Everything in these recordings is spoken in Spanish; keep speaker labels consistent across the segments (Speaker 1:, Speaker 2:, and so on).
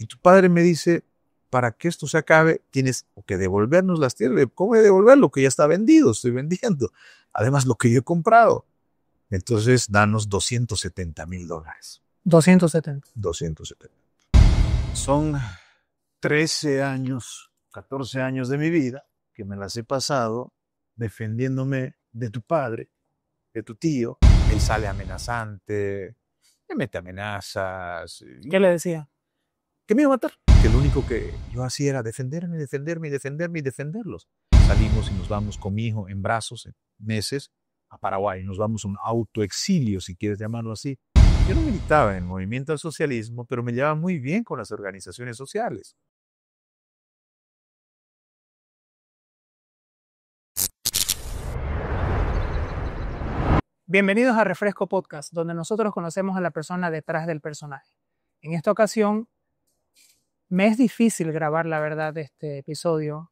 Speaker 1: Y tu padre me dice, para que esto se acabe, tienes que devolvernos las tierras. ¿Cómo voy a devolver lo que ya está vendido? Estoy vendiendo. Además, lo que yo he comprado. Entonces, danos $270,000.
Speaker 2: 270.
Speaker 1: 270. Son 13 años, 14 años de mi vida que me las he pasado defendiéndome de tu padre, de tu tío. Él sale amenazante, me mete amenazas.
Speaker 2: ¿Qué le decía?
Speaker 1: Que me iba a matar. Que lo único que yo hacía era defenderme y defenderlos. Salimos y nos vamos con mi hijo en brazos, en meses, a Paraguay. Nos vamos a un autoexilio, si quieres llamarlo así. Yo no militaba en el movimiento al socialismo, pero me llevaba muy bien con las organizaciones sociales.
Speaker 2: Bienvenidos a Refresco Podcast, donde nosotros conocemos a la persona detrás del personaje. En esta ocasión, me es difícil grabar la verdad de este episodio,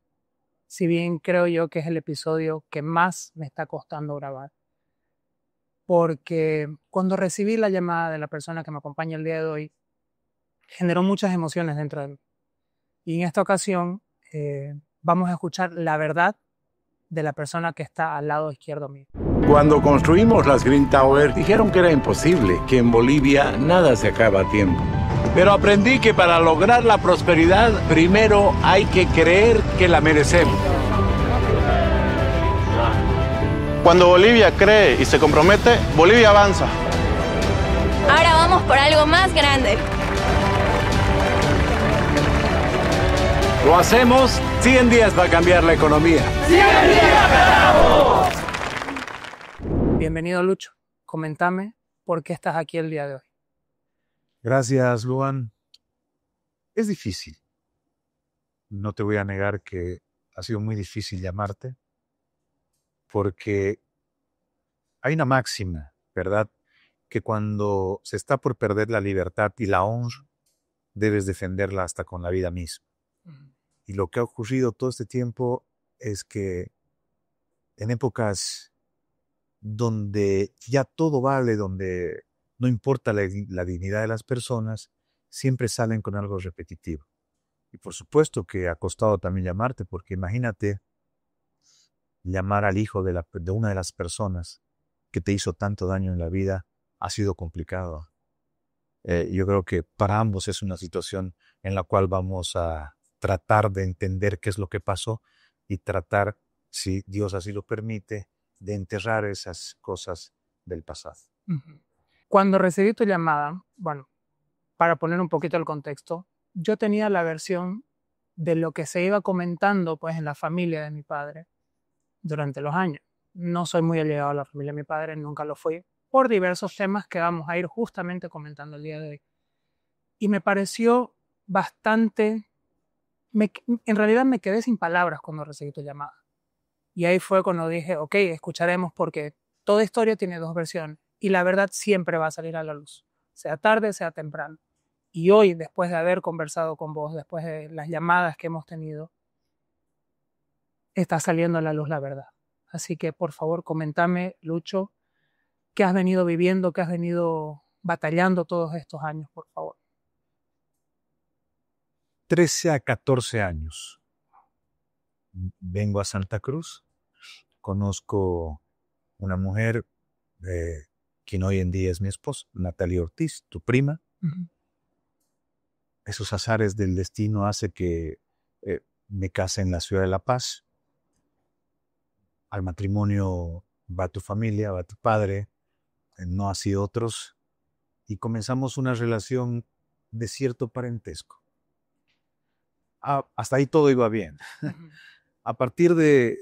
Speaker 2: si bien creo yo que es el episodio que más me está costando grabar. Porque cuando recibí la llamada de la persona que me acompaña el día de hoy, generó muchas emociones dentro de mí. Y en esta ocasión vamos a escuchar la verdad de la persona que está al lado izquierdo mío.
Speaker 3: Cuando construimos las Green Towers, dijeron que era imposible, que en Bolivia nada se acaba a tiempo. Pero aprendí que para lograr la prosperidad, primero hay que creer que la merecemos.
Speaker 4: Cuando Bolivia cree y se compromete, Bolivia avanza.
Speaker 5: Ahora vamos por algo más grande.
Speaker 3: Lo hacemos, 100 días va a cambiar la economía.
Speaker 4: ¡100 días ganamos!
Speaker 2: Bienvenido, Lucho. Coméntame por qué estás aquí el día de hoy.
Speaker 1: Gracias, Luan. Es difícil. No te voy a negar que ha sido muy difícil llamarte, porque hay una máxima, ¿verdad? Que cuando se está por perder la libertad y la honra, debes defenderla hasta con la vida misma. Y lo que ha ocurrido todo este tiempo es que en épocas donde ya todo vale, donde no importa la dignidad de las personas, siempre salen con algo repetitivo. Y por supuesto que ha costado también llamarte, porque imagínate llamar al hijo de una de las personas que te hizo tanto daño en la vida, ha sido complicado. Yo creo que para ambos es una situación en la cual vamos a tratar de entender qué es lo que pasó y tratar, si Dios así lo permite, de enterrar esas cosas del pasado.
Speaker 2: Cuando recibí tu llamada, bueno, para poner un poquito el contexto, yo tenía la versión de lo que se iba comentando pues en la familia de mi padre durante los años. No soy muy allegado a la familia de mi padre, nunca lo fui, por diversos temas que vamos a ir justamente comentando el día de hoy. Y me pareció bastante... en realidad me quedé sin palabras cuando recibí tu llamada. Y ahí fue cuando dije, ok, escucharemos porque toda historia tiene dos versiones y la verdad siempre va a salir a la luz, sea tarde, sea temprano. Y hoy, después de haber conversado con vos, después de las llamadas que hemos tenido, está saliendo a la luz la verdad. Así que, por favor, coméntame, Lucho, qué has venido viviendo, qué has venido batallando todos estos años, por favor.
Speaker 1: 13 a 14 años. Vengo a Santa Cruz, conozco una mujer, quien hoy en día es mi esposa, Natalia Ortiz, tu prima. Esos azares del destino hace que me case en la ciudad de La Paz. Al matrimonio va tu familia, va tu padre, no así otros, y comenzamos una relación de cierto parentesco. Hasta ahí todo iba bien. A partir de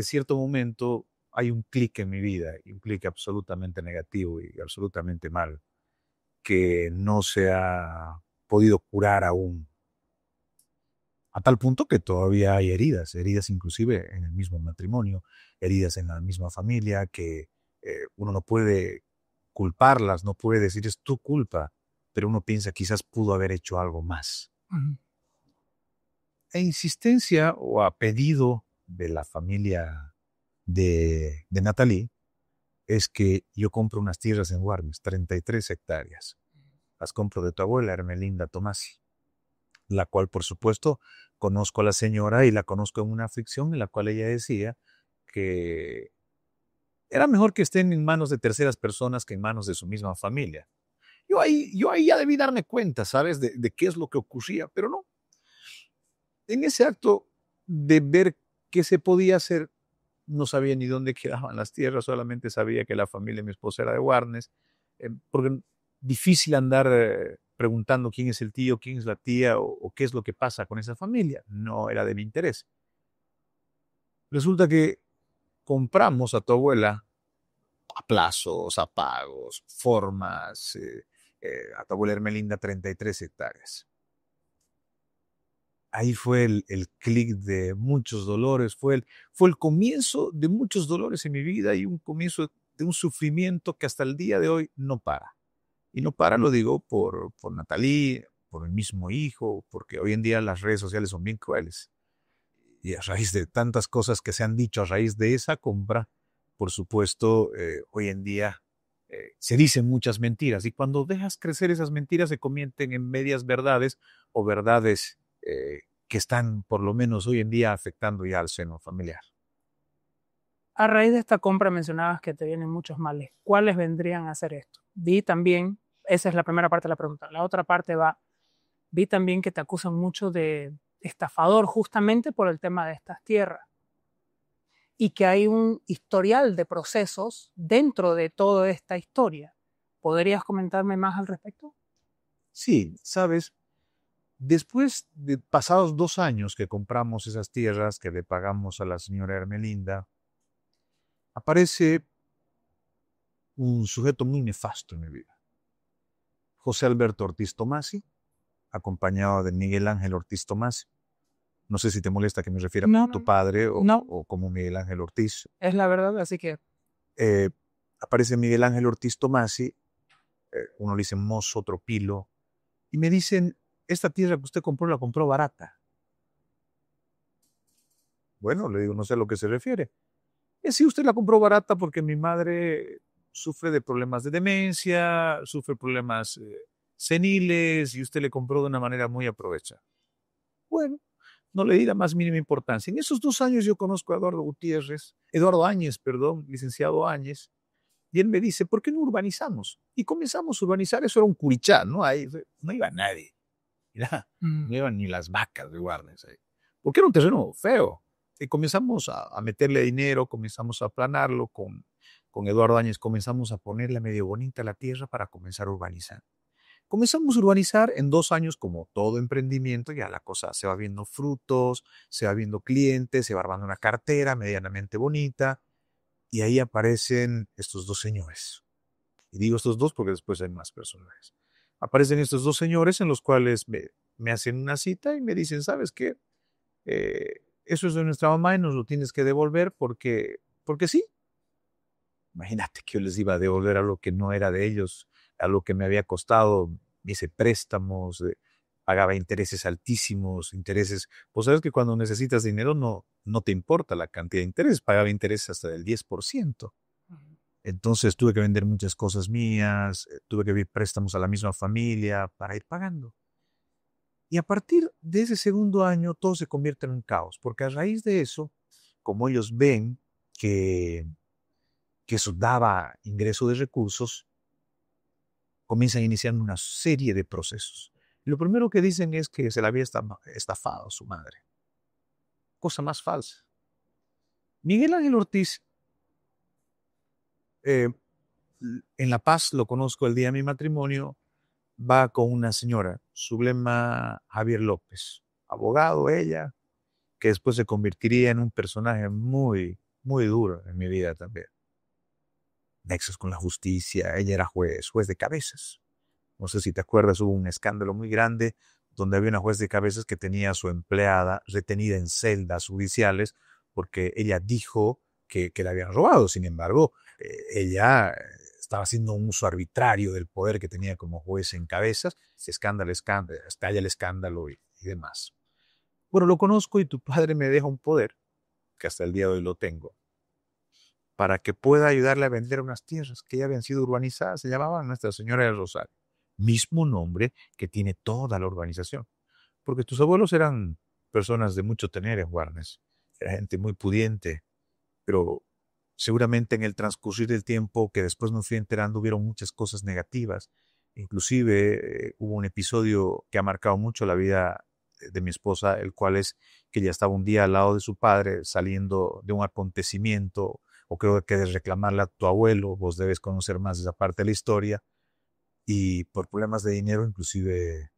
Speaker 1: cierto momento hay un clic en mi vida, un clic absolutamente negativo y absolutamente mal, que no se ha podido curar aún. A tal punto que todavía hay heridas inclusive en el mismo matrimonio, heridas en la misma familia, que uno no puede culparlas, no puede decir es tu culpa, pero uno piensa quizás pudo haber hecho algo más. E insistencia o a pedido de la familia de Natalie es que yo compro unas tierras en Guarnes, 33 hectáreas. Las compro de tu abuela, Hermelinda Tomasi. la cual, por supuesto, conozco a la señora y la conozco en una aflicción en la cual ella decía que era mejor que estén en manos de terceras personas que en manos de su misma familia. Yo ahí ya debí darme cuenta, ¿sabes?, de qué es lo que ocurría, pero no. En ese acto de ver qué se podía hacer, no sabía ni dónde quedaban las tierras, solamente sabía que la familia de mi esposa era de Warnes, porque difícil andar preguntando quién es el tío, quién es la tía o qué es lo que pasa con esa familia. No era de mi interés. Resulta que compramos a tu abuela a plazos, a pagos, formas, a tu abuela Hermelinda 33 hectáreas. Ahí fue el clic de muchos dolores, fue el comienzo de muchos dolores en mi vida y un comienzo de un sufrimiento que hasta el día de hoy no para. Y no para, lo digo por Nathalie, por el mismo hijo, porque hoy en día las redes sociales son bien crueles. Y a raíz de tantas cosas que se han dicho a raíz de esa compra, por supuesto, hoy en día se dicen muchas mentiras. Y cuando dejas crecer esas mentiras se convierten en medias verdades o verdades que están, por lo menos hoy en día, afectando ya al seno familiar.
Speaker 2: A raíz de esta compra mencionabas que te vienen muchos males. ¿Cuáles vendrían a ser esto? Vi también, esa es la primera parte de la pregunta. La otra parte vi también que te acusan mucho de estafador justamente por el tema de estas tierras. Y que hay un historial de procesos dentro de toda esta historia. ¿Podrías comentarme más al respecto?
Speaker 1: Sí, sabes, después de pasados 2 años que compramos esas tierras, que le pagamos a la señora Hermelinda, aparece un sujeto muy nefasto en mi vida. José Alberto Ortiz Tomasi, acompañado de Miguel Ángel Ortiz Tomasi. No sé si te molesta que me refiera a tu padre o como Miguel Ángel Ortiz.
Speaker 2: Es la verdad, así que...
Speaker 1: Aparece Miguel Ángel Ortiz Tomasi, uno le dice mozo, tropilo, y me dicen, esta tierra que usted compró la compró barata. Bueno, le digo, no sé a lo que se refiere. Sí, usted la compró barata porque mi madre sufre de problemas de demencia, sufre problemas seniles y usted le compró de una manera muy aprovechada. Bueno, no le di la más mínima importancia. En esos 2 años yo conozco a Eduardo Áñez, licenciado Áñez, y él me dice, ¿por qué no urbanizamos? Y comenzamos a urbanizar, eso era un curichá, ¿no? Ahí no iba nadie. Mira, no iban ni las vacas de Warnes ahí. Porque era un terreno feo. Y comenzamos a meterle dinero, comenzamos a aplanarlo con Eduardo Áñez, comenzamos a ponerle medio bonita la tierra para comenzar a urbanizar. Comenzamos a urbanizar en 2 años, como todo emprendimiento, ya la cosa se va viendo frutos, se va viendo clientes, se va armando una cartera medianamente bonita, y ahí aparecen estos 2 señores. Y digo estos 2 porque después hay más personajes. Aparecen estos 2 señores en los cuales me hacen una cita y me dicen, ¿sabes qué? Eso es de nuestra mamá y nos lo tienes que devolver porque sí. Imagínate que yo les iba a devolver a lo que no era de ellos, a lo que me había costado, hice préstamos, pagaba intereses altísimos, intereses. Pues sabes que cuando necesitas dinero no te importa la cantidad de intereses, pagaba intereses hasta del 10%. Entonces tuve que vender muchas cosas mías, tuve que pedir préstamos a la misma familia para ir pagando. Y a partir de ese segundo año todo se convierte en un caos, porque a raíz de eso, como ellos ven que eso daba ingreso de recursos, comienzan a iniciar una serie de procesos. Y lo primero que dicen es que se la había estafado a su madre. Cosa más falsa. Miguel Ángel Ortiz, en La Paz, lo conozco el día de mi matrimonio, va con una señora, Zulema Javier López, abogado ella, que después se convertiría en un personaje muy, muy duro en mi vida también. Nexos con la justicia, ella era juez de cabezas. No sé si te acuerdas, hubo un escándalo muy grande donde había una juez de cabezas que tenía a su empleada retenida en celdas judiciales porque ella dijo que la habían robado. Sin embargo, ella estaba haciendo un uso arbitrario del poder que tenía como juez en cabezas. Estalla el escándalo y demás. Bueno, lo conozco y tu padre me deja un poder, que hasta el día de hoy lo tengo, para que pueda ayudarle a vender unas tierras que ya habían sido urbanizadas. Se llamaban Nuestra Señora del Rosario. Mismo nombre que tiene toda la urbanización. porque tus abuelos eran personas de mucho tener en Guarnes, era gente muy pudiente, pero seguramente en el transcurrir del tiempo que después me fui enterando hubieron muchas cosas negativas. Inclusive hubo un episodio que ha marcado mucho la vida de mi esposa, el cual es que ella estaba un día al lado de su padre saliendo de un acontecimiento, o creo que debes reclamarle a tu abuelo, vos debes conocer más de esa parte de la historia, y por problemas de dinero inclusive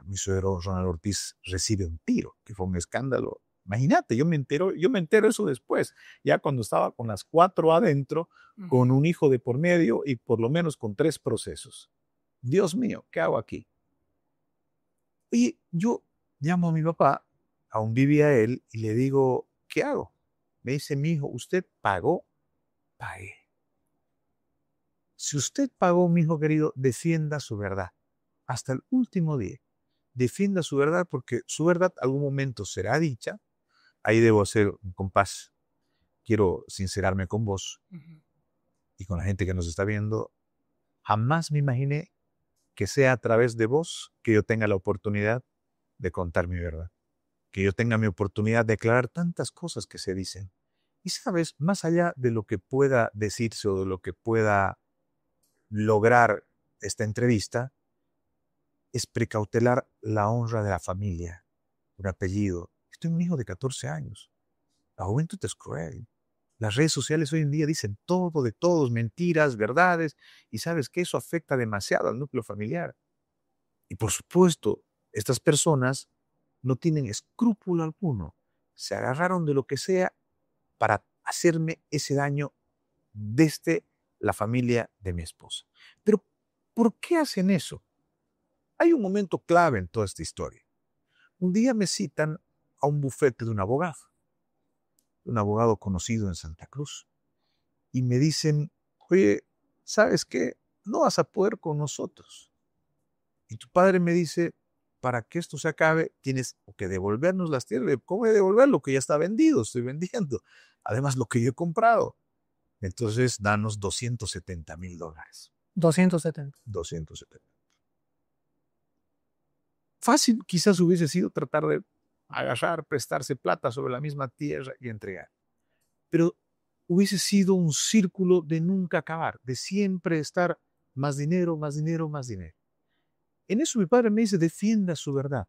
Speaker 1: mi suegro Ronald Ortiz recibe un tiro, que fue un escándalo. Imagínate, yo me entero eso después, ya cuando estaba con las 4 adentro, con un hijo de por medio y por lo menos con 3 procesos. Dios mío, ¿qué hago aquí? Oye, yo llamo a mi papá, aún vivía él, y le digo, ¿qué hago? Me dice, mi hijo, ¿usted pagó? Pagué. Si usted pagó, mi hijo querido, defienda su verdad. Hasta el último día. Defienda su verdad, porque su verdad algún momento será dicha. Ahí debo hacer un compás. Quiero sincerarme con vos y con la gente que nos está viendo. Jamás me imaginé que sea a través de vos que yo tenga la oportunidad de contar mi verdad. Que yo tenga mi oportunidad de aclarar tantas cosas que se dicen. Y sabes, más allá de lo que pueda decirse o de lo que pueda lograr esta entrevista, es precautelar la honra de la familia, un apellido. Estoy un hijo de 14 años. La juventud es cruel. Las redes sociales hoy en día dicen todo de todos, mentiras, verdades, y sabes que eso afecta demasiado al núcleo familiar. Y por supuesto, estas personas no tienen escrúpulo alguno. Se agarraron de lo que sea para hacerme ese daño desde la familia de mi esposa. Pero, ¿por qué hacen eso? Hay un momento clave en toda esta historia. Un día me citan a un bufete de un abogado conocido en Santa Cruz, y me dicen, oye, ¿sabes qué? No vas a poder con nosotros. Y tu padre me dice, para que esto se acabe, tienes que devolvernos las tierras. ¿Cómo voy a devolver lo que ya está vendido? Estoy vendiendo. Además, lo que yo he comprado. Entonces, danos $270,000.
Speaker 2: 270.
Speaker 1: 270. Fácil quizás hubiese sido tratar de agarrar, prestarse plata sobre la misma tierra y entregar. Pero hubiese sido un círculo de nunca acabar, de siempre estar más dinero, más dinero, más dinero. En eso mi padre me dice, defienda su verdad.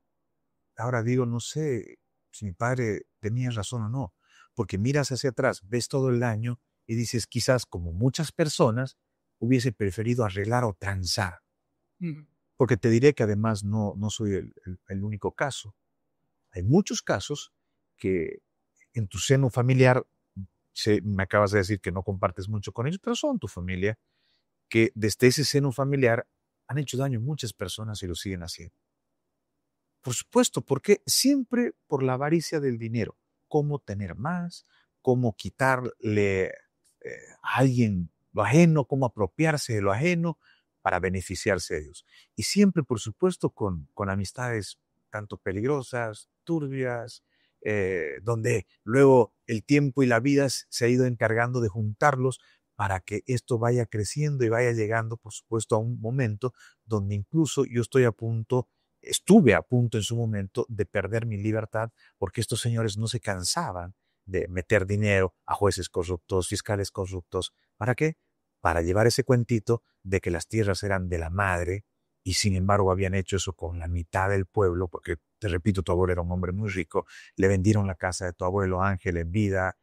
Speaker 1: Ahora digo, no sé si mi padre tenía razón o no, porque miras hacia atrás, ves todo el daño y dices, quizás como muchas personas, hubiese preferido arreglar o transar. Porque te diré que además no soy el único caso. Hay muchos casos que en tu seno familiar, me acabas de decir que no compartes mucho con ellos, pero son tu familia, que desde ese seno familiar han hecho daño a muchas personas y lo siguen haciendo. Por supuesto, porque siempre por la avaricia del dinero. Cómo tener más, cómo quitarle a alguien lo ajeno, cómo apropiarse de lo ajeno para beneficiarse de ellos. Y siempre, por supuesto, con amistades tanto peligrosas, turbias, donde luego el tiempo y la vida se ha ido encargando de juntarlos para que esto vaya creciendo y vaya llegando, por supuesto, a un momento donde incluso yo estuve a punto en su momento de perder mi libertad, porque estos señores no se cansaban de meter dinero a jueces corruptos, fiscales corruptos. ¿Para qué? Para llevar ese cuentito de que las tierras eran de la madre, y sin embargo habían hecho eso con la mitad del pueblo, porque, te repito, tu abuelo era un hombre muy rico, le vendieron la casa de tu abuelo Ángel en vida,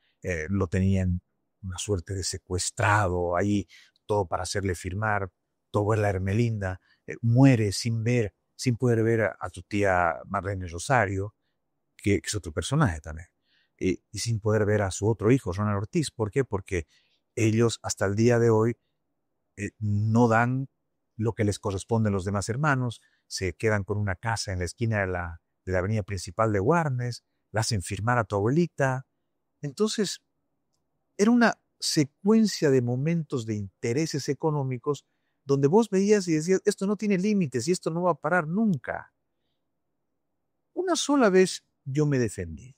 Speaker 1: lo tenían una suerte de secuestrado ahí, todo para hacerle firmar. Tu abuela Hermelinda muere sin poder ver a tu tía Marlene Rosario, que es otro personaje también, y sin poder ver a su otro hijo, Ronald Ortiz. ¿Por qué? Porque ellos hasta el día de hoy no dan lo que les corresponde a los demás hermanos, se quedan con una casa en la esquina de la avenida principal de Guarnes, la hacen firmar a tu abuelita. Entonces, era una secuencia de momentos de intereses económicos donde vos veías y decías, esto no tiene límites y esto no va a parar nunca. Una sola vez yo me defendí,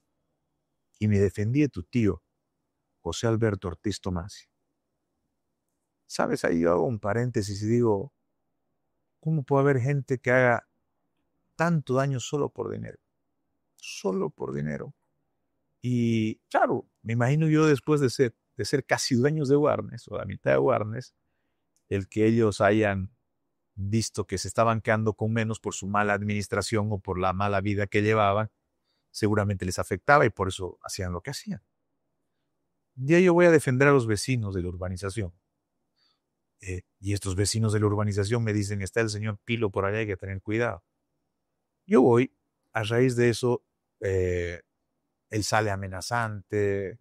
Speaker 1: y me defendí de tu tío, José Alberto Ortiz Tomás. ¿Sabes? Ahí yo hago un paréntesis y digo, ¿cómo puede haber gente que haga tanto daño solo por dinero. Solo por dinero. Y claro, me imagino yo después de ser casi dueños de Warnes, o la mitad de Warnes, el que ellos hayan visto que se estaban quedando con menos por su mala administración o por la mala vida que llevaban, seguramente les afectaba y por eso hacían lo que hacían. Un día yo voy a defender a los vecinos de la urbanización. Y estos vecinos de la urbanización me dicen, está el señor Pilo por allá, hay que tener cuidado. Yo voy, a raíz de eso, él sale amenazante,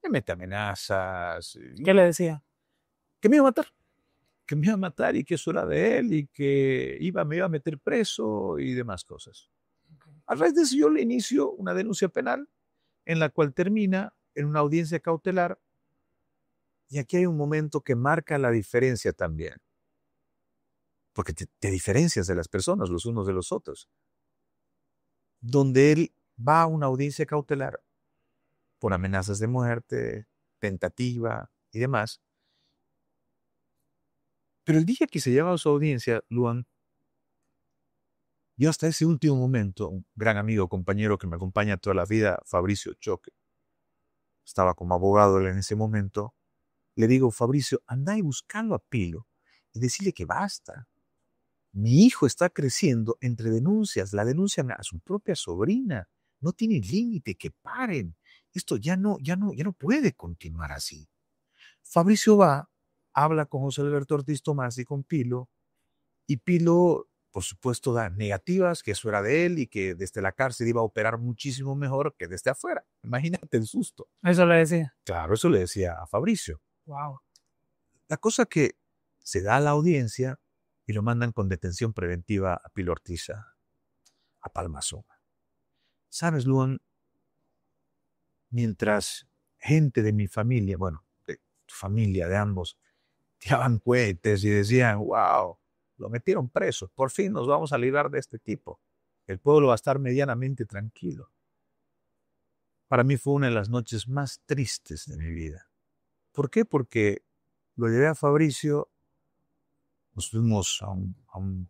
Speaker 1: me mete amenazas.
Speaker 2: ¿Qué le decía?
Speaker 1: Que me iba a matar. Que me iba a matar y que eso era de él y que me iba a meter preso y demás cosas. A raíz de eso yo le inicio una denuncia penal en la cual termina en una audiencia cautelar. Y aquí hay un momento que marca la diferencia también. Porque te diferencias de las personas los unos de los otros. Donde él va a una audiencia cautelar por amenazas de muerte, tentativa y demás. Pero el día que se lleva a su audiencia, Luan, yo hasta ese último momento, un gran amigo, compañero que me acompaña toda la vida, Fabricio Choque, estaba como abogado en ese momento, le digo, Fabricio, anda y buscando a Pilo y decirle que basta. Mi hijo está creciendo entre denuncias, la denuncian a su propia sobrina, no tiene límite, que paren. Esto ya no puede continuar así. Fabricio va, habla con José Alberto Ortiz Tomás y con Pilo, y Pilo, por supuesto, da negativas, que eso era de él y que desde la cárcel iba a operar muchísimo mejor que desde afuera. Imagínate el susto.
Speaker 2: Eso le decía.
Speaker 1: Claro, eso le decía a Fabricio.
Speaker 2: Wow.
Speaker 1: La cosa que se da a la audiencia y lo mandan con detención preventiva a Pilo Ortiz a Palmasoma. ¿Sabes, Luan? Mientras gente de mi familia, bueno, de tu familia, de ambos, tiraban cohetes y decían, wow, lo metieron preso, por fin nos vamos a librar de este tipo. El pueblo va a estar medianamente tranquilo. Para mí fue una de las noches más tristes de mi vida. ¿Por qué? Porque lo llevé a Fabricio, nos fuimos a un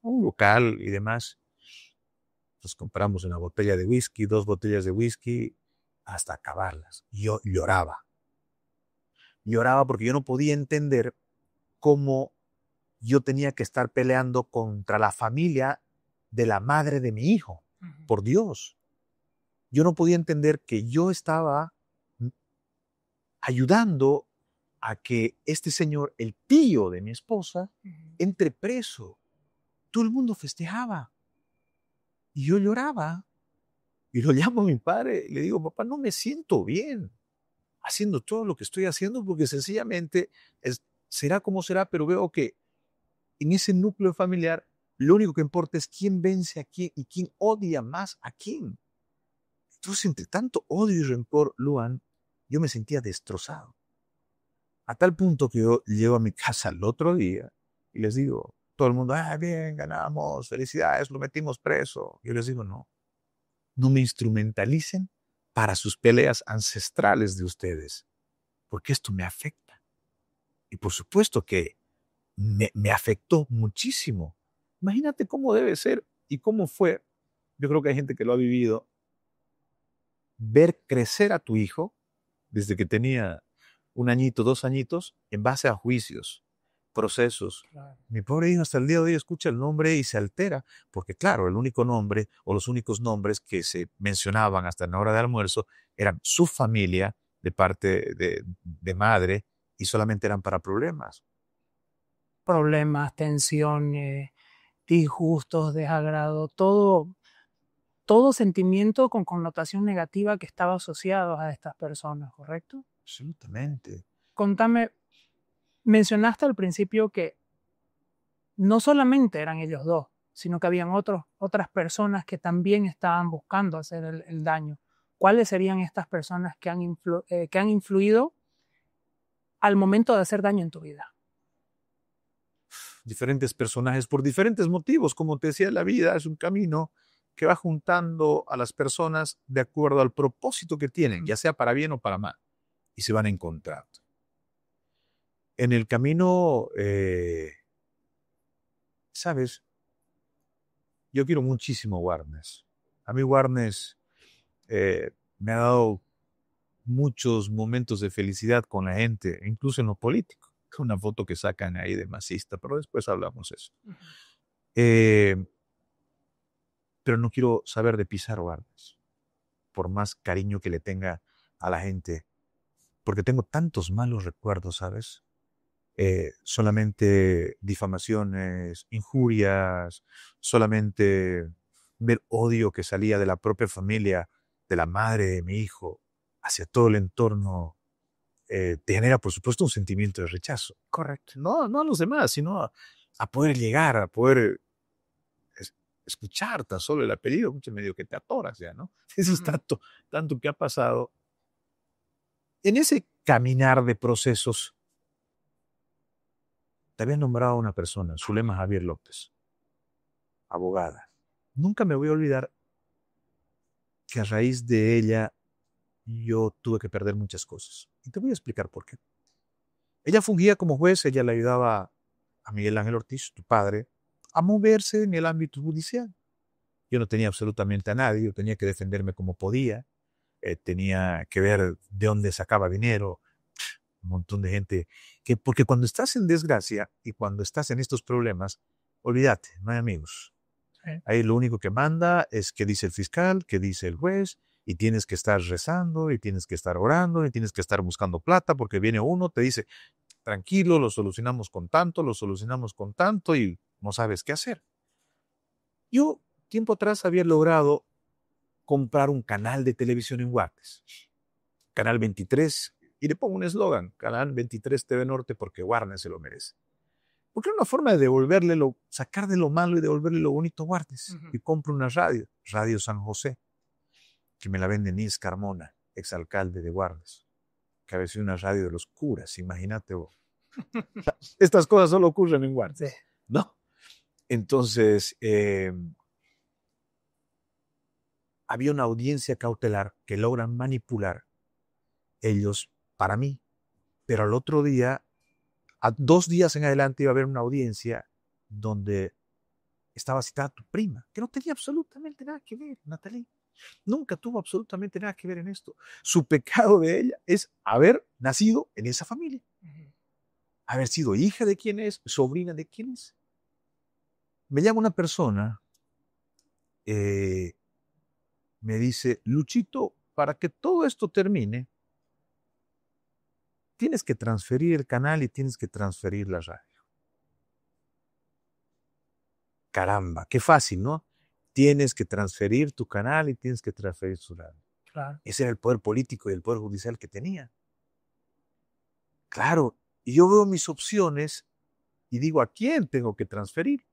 Speaker 1: local y demás. Nos compramos una botella de whisky, 2 botellas de whisky, hasta acabarlas. Yo lloraba. Lloraba porque yo no podía entender cómo yo tenía que estar peleando contra la familia de la madre de mi hijo. Por Dios. Yo no podía entender que yo estaba ayudando a que este señor, el tío de mi esposa, entre preso. Todo el mundo festejaba. Y yo lloraba. Y lo llamo a mi padre y le digo, papá, no me siento bien haciendo todo lo que estoy haciendo porque sencillamente será como será, pero veo que en ese núcleo familiar lo único que importa es quién vence a quién y quién odia más a quién. Entonces, entre tanto odio y rencor, Luan, yo me sentía destrozado. A tal punto que yo llego a mi casa el otro día y les digo, todo el mundo, bien, ganamos, felicidades, lo metimos preso. Yo les digo, no me instrumentalicen para sus peleas ancestrales de ustedes, porque esto me afecta. Y por supuesto que me afectó muchísimo. Imagínate cómo debe ser y cómo fue. Yo creo que hay gente que lo ha vivido. Ver crecer a tu hijo desde que tenía 1 añito, 2 añitos, en base a juicios, procesos. Claro. Mi pobre hijo hasta el día de hoy escucha el nombre y se altera, porque claro, el único nombre o los únicos nombres que se mencionaban hasta en la hora de almuerzo eran su familia de parte de madre y solamente eran para problemas.
Speaker 2: Problemas, tensiones, disgustos, desagrado, todo sentimiento con connotación negativa que estaba asociado a estas personas, ¿correcto?
Speaker 1: Absolutamente.
Speaker 2: Contame, mencionaste al principio que no solamente eran ellos dos, sino que habían otras personas que también estaban buscando hacer el daño. ¿Cuáles serían estas personas que han influido al momento de hacer daño en tu vida?
Speaker 1: Diferentes personajes por diferentes motivos. Como te decía, la vida es un camino que va juntando a las personas de acuerdo al propósito que tienen, ya sea para bien o para mal, y se van encontrando. En el camino, ¿sabes? Yo quiero muchísimo Warnes. A mí Warnes me ha dado muchos momentos de felicidad con la gente, incluso en lo político. Una foto que sacan ahí de masista, pero después hablamos de eso. Pero no quiero saber de pisar Warnes, por más cariño que le tenga a la gente, porque tengo tantos malos recuerdos, ¿sabes? Solamente difamaciones, injurias, solamente ver odio que salía de la propia familia, de la madre de mi hijo, hacia todo el entorno, te genera, por supuesto, un sentimiento de rechazo.
Speaker 2: Correcto.
Speaker 1: No a los demás, sino a poder llegar, a poder escuchar tan solo el apellido, mucho medio que te atoras ya, ¿no? Eso es tanto que ha pasado. En ese caminar de procesos, te había nombrado a una persona, Zulema Javier López, abogada. Nunca me voy a olvidar que a raíz de ella yo tuve que perder muchas cosas. Y te voy a explicar por qué. Ella fungía como juez, ella le ayudaba a Miguel Ángel Ortiz, tu padre, a moverse en el ámbito judicial. Yo no tenía absolutamente a nadie, yo tenía que defenderme como podía, tenía que ver de dónde sacaba dinero, un montón de gente, porque cuando estás en desgracia y cuando estás en estos problemas, olvídate, no hay amigos.
Speaker 2: Sí.
Speaker 1: Ahí lo único que manda es qué dice el fiscal, qué dice el juez, y tienes que estar rezando, y tienes que estar orando, y tienes que estar buscando plata, porque viene uno, te dice, tranquilo, lo solucionamos con tanto, y no sabes qué hacer. Yo, tiempo atrás, había logrado comprar un canal de televisión en Guarnes, Canal 23, y le pongo un eslogan, Canal 23 TV Norte, porque Guarnes se lo merece. Porque era una forma de sacar de lo malo y devolverle lo bonito a Guarnes. Y compro una radio, Radio San José, que me la vende Nis Carmona, exalcalde de Guarnes, que había sido una radio de los curas, imagínate vos. Estas cosas solo ocurren en Guarnes,
Speaker 2: Sí.
Speaker 1: ¿no? Entonces, había una audiencia cautelar que logran manipular ellos para mí, pero al otro día, a 2 días en adelante iba a haber una audiencia donde estaba citada tu prima, que no tenía absolutamente nada que ver, Natalie. Nunca tuvo absolutamente nada que ver en esto. Su pecado de ella es haber nacido en esa familia. Haber sido hija de quién es, sobrina de quién es. Me llama una persona, me dice, Luchito, para que todo esto termine, tienes que transferir el canal y tienes que transferir la radio. Caramba, qué fácil, ¿no? Tienes que transferir tu canal y tienes que transferir tu radio.
Speaker 2: Claro.
Speaker 1: Ese era el poder político y el poder judicial que tenía. Claro, y yo veo mis opciones y digo, ¿a quién tengo que transferir?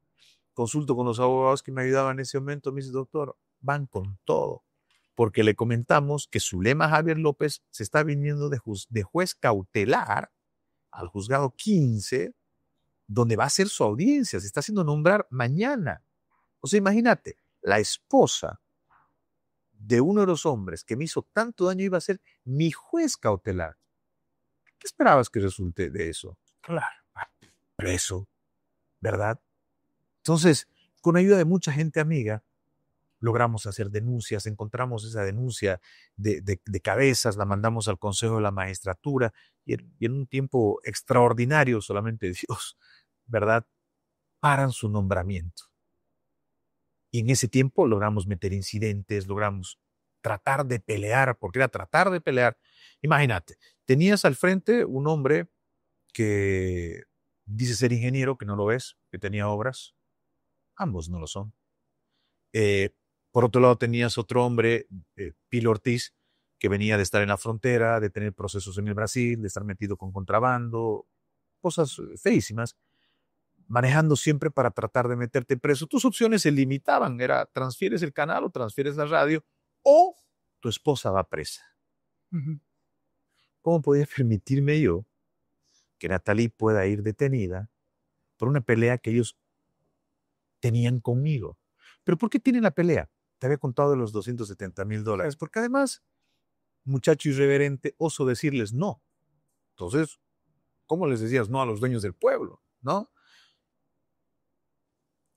Speaker 1: Consulto con los abogados que me ayudaban en ese momento, me dice, doctor, van con todo. Porque le comentamos que Zulema Javier López se está viniendo de juez cautelar al juzgado 15, donde va a hacer su audiencia, se está haciendo nombrar mañana. O sea, imagínate, la esposa de uno de los hombres que me hizo tanto daño iba a ser mi juez cautelar. ¿Qué esperabas que resulte de eso?
Speaker 2: Claro.
Speaker 1: Preso, ¿verdad? Entonces, con ayuda de mucha gente amiga, logramos hacer denuncias, encontramos esa denuncia de cabezas, la mandamos al Consejo de la Magistratura y en un tiempo extraordinario, solamente Dios, ¿verdad? Paran su nombramiento. Y en ese tiempo logramos meter incidentes, logramos tratar de pelear, porque era tratar de pelear. Imagínate, tenías al frente un hombre que dice ser ingeniero, que no lo es, que tenía obras. Ambos no lo son. Por otro lado tenías otro hombre, Pilo Ortiz, que venía de estar en la frontera, de tener procesos en el Brasil, de estar metido con contrabando, cosas feísimas, manejando siempre para tratar de meterte preso. Tus opciones se limitaban, era transfieres el canal o transfieres la radio o tu esposa va presa. ¿Cómo podía permitirme yo que Natalie pueda ir detenida por una pelea que ellos tenían conmigo? ¿Pero por qué tienen la pelea? Te había contado de los $270,000. Porque además, muchacho irreverente, oso decirles no. Entonces, ¿cómo les decías no a los dueños del pueblo? ¿No?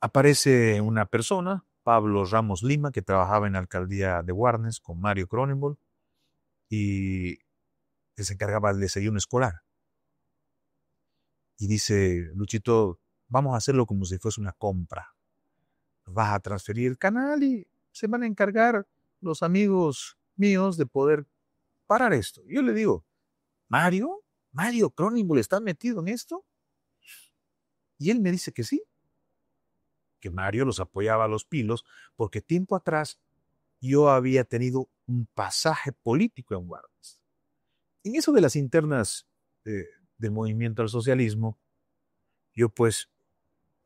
Speaker 1: Aparece una persona Pablo Ramos Lima, que trabajaba en la alcaldía de Warnes con Mario Cronenberg y que se encargaba del desayuno escolar. Y dice, Luchito, vamos a hacerlo como si fuese una compra. Vas a transferir el canal y se van a encargar los amigos míos de poder parar esto. Yo le digo, Mario Cronenberg está metido en esto. Y él me dice que sí, que Mario los apoyaba a los pilos, porque tiempo atrás yo había tenido un pasaje político en Warnes. En eso de las internas del movimiento al socialismo, yo pues,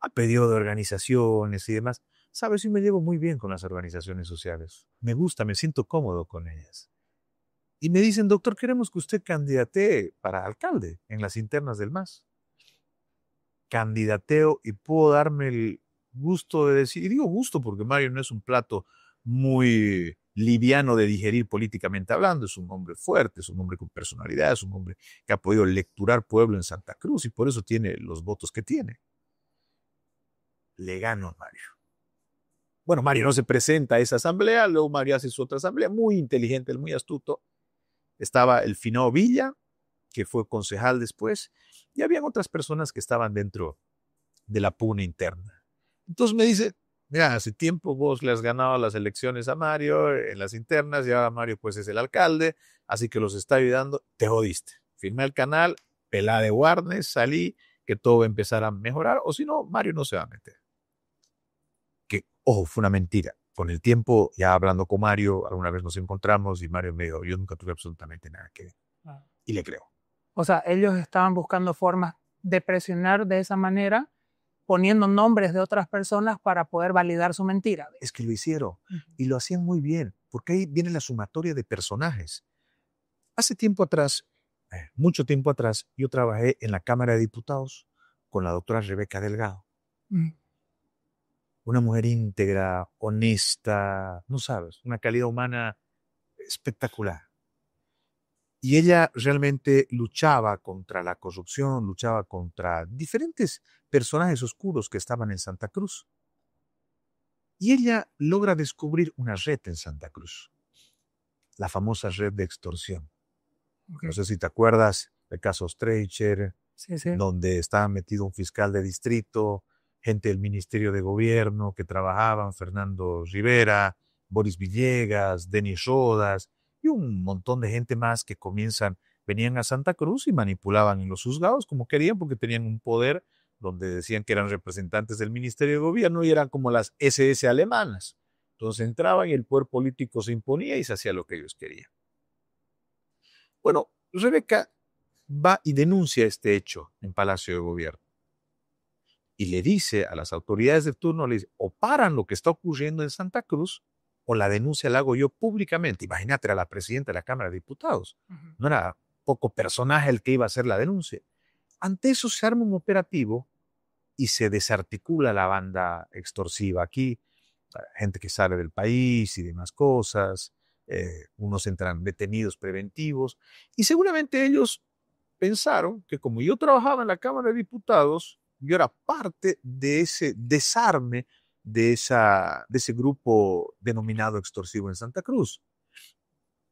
Speaker 1: a pedido de organizaciones y demás, sabes, yo me llevo muy bien con las organizaciones sociales. Me gusta, me siento cómodo con ellas. Y me dicen, doctor, queremos que usted candidatee para alcalde en las internas del MAS. Candidateo y puedo darme el gusto de decir, y digo gusto porque Mario no es un plato muy liviano de digerir políticamente hablando, es un hombre fuerte, es un hombre con personalidad, es un hombre que ha podido lecturar pueblo en Santa Cruz y por eso tiene los votos que tiene. Le gano a Mario. Bueno, Mario no se presenta a esa asamblea, luego Mario hace su otra asamblea, muy inteligente, muy astuto. Estaba el Finao Villa, que fue concejal después, y habían otras personas que estaban dentro de la pugna interna. Entonces me dice, mira, hace tiempo vos le has ganado las elecciones a Mario en las internas y ahora Mario pues es el alcalde, así que los está ayudando, te jodiste. Firmé el canal, pelá de Warnes, salí, que todo va a empezar a mejorar, o si no, Mario no se va a meter. Que, ojo, fue una mentira. Con el tiempo, ya hablando con Mario, alguna vez nos encontramos y Mario me dijo, yo nunca tuve absolutamente nada que ver. Y le creo.
Speaker 2: O sea, ellos estaban buscando formas de presionar de esa manera, poniendo nombres de otras personas para poder validar su mentira.
Speaker 1: Es que lo hicieron y lo hacían muy bien, porque ahí viene la sumatoria de personajes. Hace tiempo atrás, mucho tiempo atrás, yo trabajé en la Cámara de Diputados con la doctora Rebeca Delgado. Una mujer íntegra, honesta, no sabes, una calidad humana espectacular. Y ella realmente luchaba contra la corrupción, luchaba contra diferentes personajes oscuros que estaban en Santa Cruz. Y ella logra descubrir una red en Santa Cruz, la famosa red de extorsión. Okay. No sé si te acuerdas del caso Streicher, sí. Donde estaba metido un fiscal de distrito, gente del Ministerio de Gobierno que trabajaban, Fernando Rivera, Boris Villegas, Denis Rodas, y un montón de gente más que venían a Santa Cruz y manipulaban en los juzgados como querían porque tenían un poder donde decían que eran representantes del Ministerio de Gobierno y eran como las SS alemanas. Entonces entraban y el poder político se imponía y se hacía lo que ellos querían. Bueno, Rebeca va y denuncia este hecho en Palacio de Gobierno. Y le dice a las autoridades de turno, le dice, o paran lo que está ocurriendo en Santa Cruz, o la denuncia la hago yo públicamente. Imagínate, era la presidenta de la Cámara de Diputados. No era poco personaje el que iba a hacer la denuncia. Ante eso se arma un operativo y se desarticula la banda extorsiva. Aquí, gente que sale del país y demás cosas, unos entran detenidos preventivos, y seguramente ellos pensaron que como yo trabajaba en la Cámara de Diputados, yo era parte de ese desarme de ese grupo denominado extorsivo en Santa Cruz.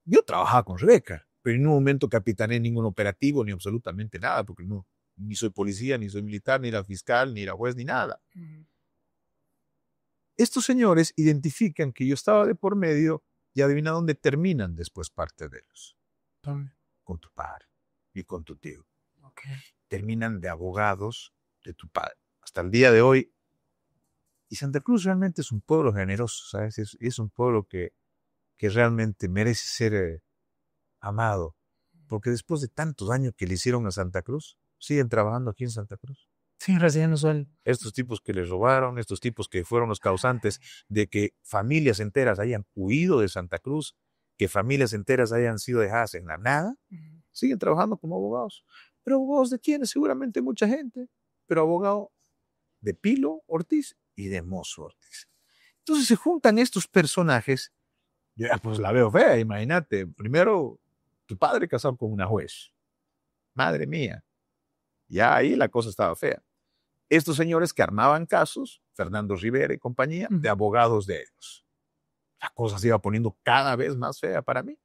Speaker 1: Yo trabajaba con Rebeca, pero en un momento capitaneé ningún operativo ni absolutamente nada, porque no, ni soy policía, ni soy militar, ni era fiscal, ni era juez, ni nada. Estos señores identifican que yo estaba de por medio y adivina dónde terminan después parte de ellos. Con tu padre y con tu tío. Okay. Terminan de abogados de tu padre. Hasta el día de hoy. Y Santa Cruz realmente es un pueblo generoso, ¿sabes? Es un pueblo que realmente merece ser amado. Porque después de tantos años que le hicieron a Santa Cruz, siguen trabajando aquí en Santa Cruz.
Speaker 2: Sí, recibiendo sueldo.
Speaker 1: Estos tipos que les robaron, estos tipos que fueron los causantes de que familias enteras hayan huido de Santa Cruz, que familias enteras hayan sido dejadas en la nada, siguen trabajando como abogados. ¿Pero abogados de quiénes? Seguramente mucha gente, pero abogado de Pilo Ortiz y de Mozo Ortiz. Entonces se juntan estos personajes, ya pues la veo fea, imagínate, primero tu padre casado con una juez, madre mía, ya ahí la cosa estaba fea. Estos señores que armaban casos Fernando Rivera y compañía, de abogados de ellos. La cosa se iba poniendo cada vez más fea para mí.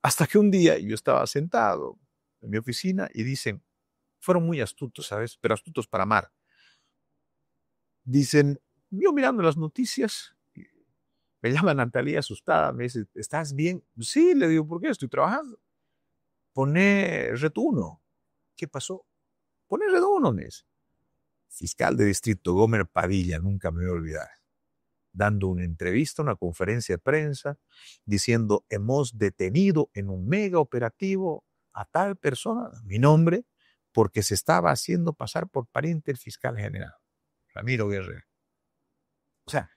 Speaker 1: Hasta que un día yo estaba sentado en mi oficina y dicen, fueron muy astutos, ¿sabes? Pero astutos para amar. Dicen, yo mirando las noticias, me llama Natalia asustada, me dice, ¿estás bien? Sí, le digo, ¿por qué? Estoy trabajando. Poné Red 1. ¿Qué pasó? Poné Red 1, me dice. Fiscal de distrito Gomer Padilla, nunca me voy a olvidar, dando una entrevista, una conferencia de prensa, diciendo, hemos detenido en un mega operativo a tal persona, mi nombre, porque se estaba haciendo pasar por pariente del fiscal general, Ramiro Guerrero. O sea,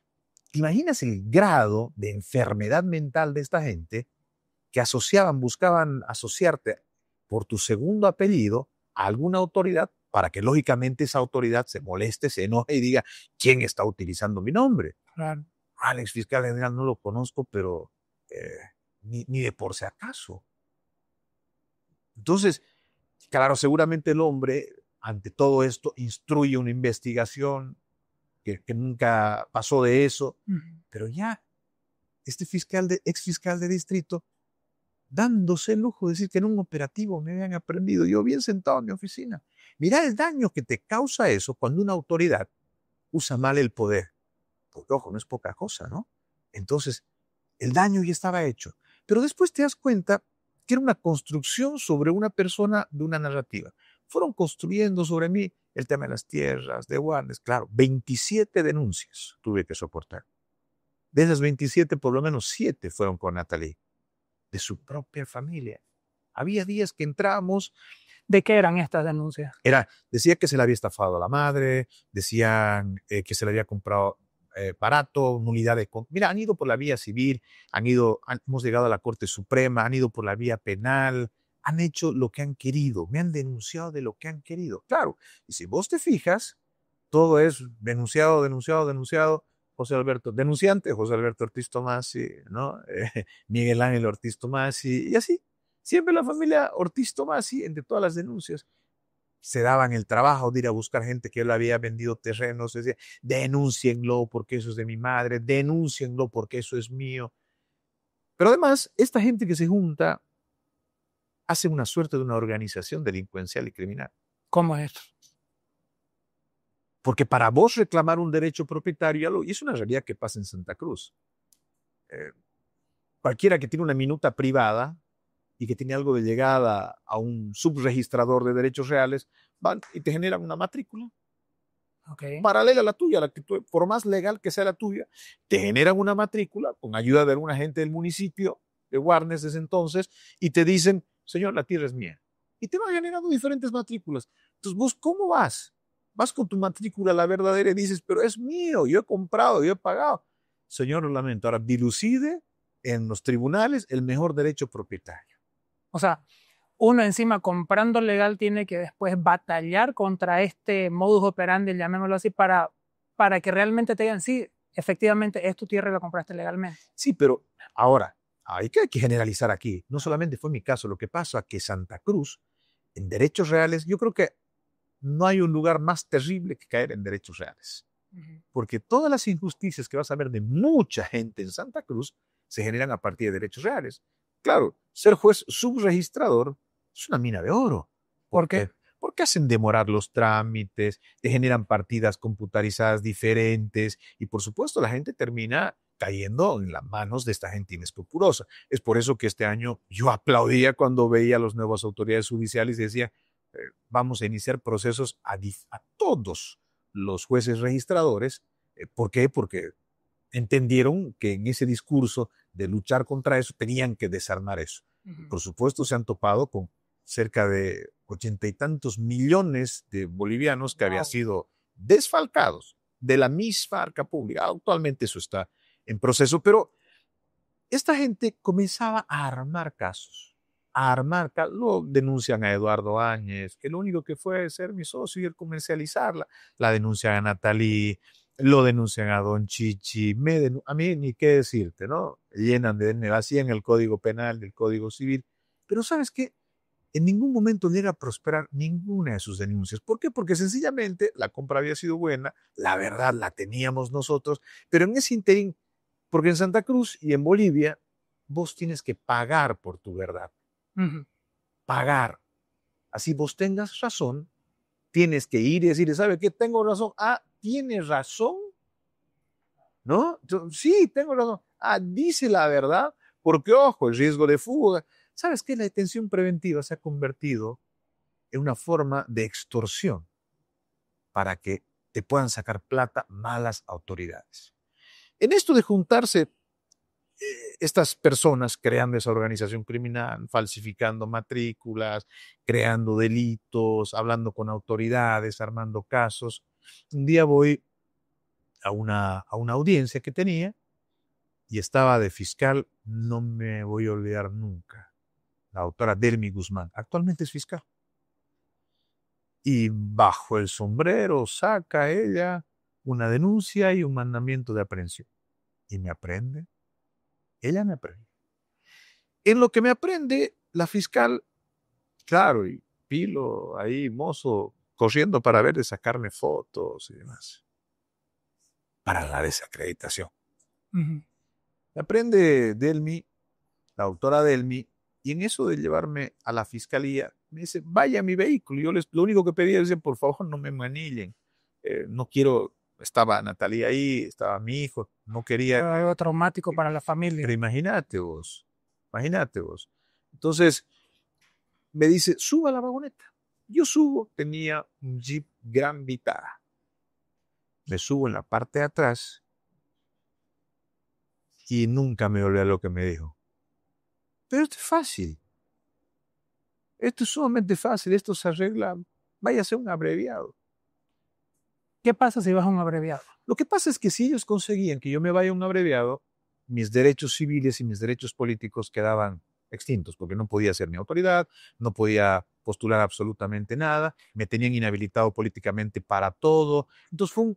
Speaker 1: ¿te imaginas el grado de enfermedad mental de esta gente que buscaban asociarte por tu segundo apellido a alguna autoridad para que lógicamente esa autoridad se moleste, se enoje y diga, ¿quién está utilizando mi nombre?
Speaker 2: Claro.
Speaker 1: Alex fiscal general no lo conozco, pero ni de por si acaso. Entonces, claro, seguramente el hombre, ante todo esto, instruye una investigación que nunca pasó de eso, pero ya este ex fiscal de distrito, dándose el lujo de decir que en un operativo me habían aprendido, yo bien sentado en mi oficina. Mira el daño que te causa eso cuando una autoridad usa mal el poder. Porque, ojo, no es poca cosa, ¿no? Entonces, el daño ya estaba hecho. Pero después te das cuenta que era una construcción sobre una persona de una narrativa. Fueron construyendo sobre mí el tema de las tierras, de Warnes, claro, 27 denuncias tuve que soportar. De esas 27, por lo menos 7 fueron con Natalie, de su propia familia. Había días que entrábamos.
Speaker 2: ¿De qué eran estas denuncias?
Speaker 1: Decía que se le había estafado a la madre, decían que se le había comprado barato, nulidad de... Mira, han ido por la vía civil, hemos llegado a la Corte Suprema, han ido por la vía penal, han hecho lo que han querido, me han denunciado de lo que han querido. Claro, y si vos te fijas, todo es denunciado, José Alberto, denunciante, José Alberto Ortiz Tomasi, ¿no? Miguel Ángel Ortiz Tomasi, y así. Siempre la familia Ortiz Tomasi, entre todas las denuncias, se daban el trabajo de ir a buscar gente que él había vendido terrenos, decía, denúncienlo porque eso es de mi madre, denúncienlo porque eso es mío. Pero además, esta gente que se junta hace una suerte de una organización delincuencial y criminal.
Speaker 2: ¿Cómo es esto?
Speaker 1: Porque para vos reclamar un derecho propietario, y es una realidad que pasa en Santa Cruz, cualquiera que tiene una minuta privada y que tiene algo de llegada a un subregistrador de derechos reales, van y te generan una matrícula.
Speaker 2: Okay.
Speaker 1: Paralela a la tuya, por más legal que sea la tuya, te generan una matrícula con ayuda de alguna gente del municipio de Warnes desde entonces y te dicen, señor, la tierra es mía. Y te van generando diferentes matrículas. Entonces, ¿vos cómo vas? Vas con tu matrícula, la verdadera, y dices, pero es mío, yo he comprado, yo he pagado. Señor, lo lamento. Ahora, dilucide en los tribunales el mejor derecho propietario.
Speaker 2: O sea, uno encima comprando legal tiene que después batallar contra este modus operandi, llamémoslo así, para que realmente te digan, sí, efectivamente es tu tierra y la compraste legalmente.
Speaker 1: Sí, pero ahora, hay que generalizar aquí. No solamente fue mi caso, lo que pasa es que Santa Cruz, en derechos reales, yo creo que no hay un lugar más terrible que caer en derechos reales. Porque todas las injusticias que vas a ver de mucha gente en Santa Cruz se generan a partir de derechos reales. Claro, ser juez subregistrador es una mina de oro.
Speaker 2: ¿Por qué?
Speaker 1: Porque hacen demorar los trámites, te generan partidas computarizadas diferentes y por supuesto la gente termina cayendo en las manos de esta gente inescrupulosa. Es por eso que este año yo aplaudía cuando veía a las nuevas autoridades judiciales y decía, vamos a iniciar procesos a todos los jueces registradores. ¿Por qué? Porque entendieron que en ese discurso de luchar contra eso tenían que desarmar eso. Por supuesto se han topado con cerca de 80 y tantos millones de bolivianos que habían sido desfalcados de la misma arca pública. Actualmente eso está en proceso, pero esta gente comenzaba a armar casos. Lo denuncian a Eduardo Áñez, que lo único que fue ser mi socio y comercializarla. La denuncian a Natalie, lo denuncian a Don Chichi, a mí ni qué decirte, ¿no? Llenan de vacían el Código Penal, del Código Civil. Pero ¿sabes qué? En ningún momento llega a prosperar ninguna de sus denuncias. ¿Por qué? Porque sencillamente la compra había sido buena, la verdad la teníamos nosotros, pero en ese interín, porque en Santa Cruz y en Bolivia, vos tienes que pagar por tu verdad. Pagar. Así vos tengas razón, tienes que ir y decir, ¿sabe qué? Tengo razón. Ah, ¿tienes razón? ¿No? Sí, tengo razón. Ah, dice la verdad, porque ojo, el riesgo de fuga. ¿Sabes qué? La detención preventiva se ha convertido en una forma de extorsión para que te puedan sacar plata malas autoridades. En esto de juntarse estas personas creando esa organización criminal, falsificando matrículas, creando delitos, hablando con autoridades, armando casos. Un día voy a una audiencia que tenía y estaba de fiscal, no me voy a olvidar nunca, la doctora Delmi Guzmán, actualmente es fiscal. Y bajo el sombrero saca ella una denuncia y un mandamiento de aprehensión. Y me aprende. Ella me aprende. En lo que me aprende, la fiscal, claro, y Pilo ahí, mozo, corriendo para ver de sacarme fotos y demás. Para la desacreditación. Me aprende Delmi, la doctora Delmi, y en eso de llevarme a la fiscalía, me dice, vaya a mi vehículo. Yo lo único que pedía es, por favor, no me manillen. No quiero, estaba Natalia ahí, estaba mi hijo, no quería.
Speaker 2: Era algo traumático para la familia.
Speaker 1: Pero imagínate vos. Entonces, me dice, suba a la vagoneta. Yo subo, tenía un Jeep Gran Vitara. Me subo en la parte de atrás y nunca me olvidé lo que me dijo. Pero esto es fácil. Esto es sumamente fácil. Esto se arregla. Vaya a ser un abreviado.
Speaker 2: ¿Qué pasa si vas a un abreviado?
Speaker 1: Lo que pasa es que si ellos conseguían que yo me vaya a un abreviado, mis derechos civiles y mis derechos políticos quedaban extintos, porque no podía ser mi autoridad, no podía postular absolutamente nada, me tenían inhabilitado políticamente para todo. Entonces fue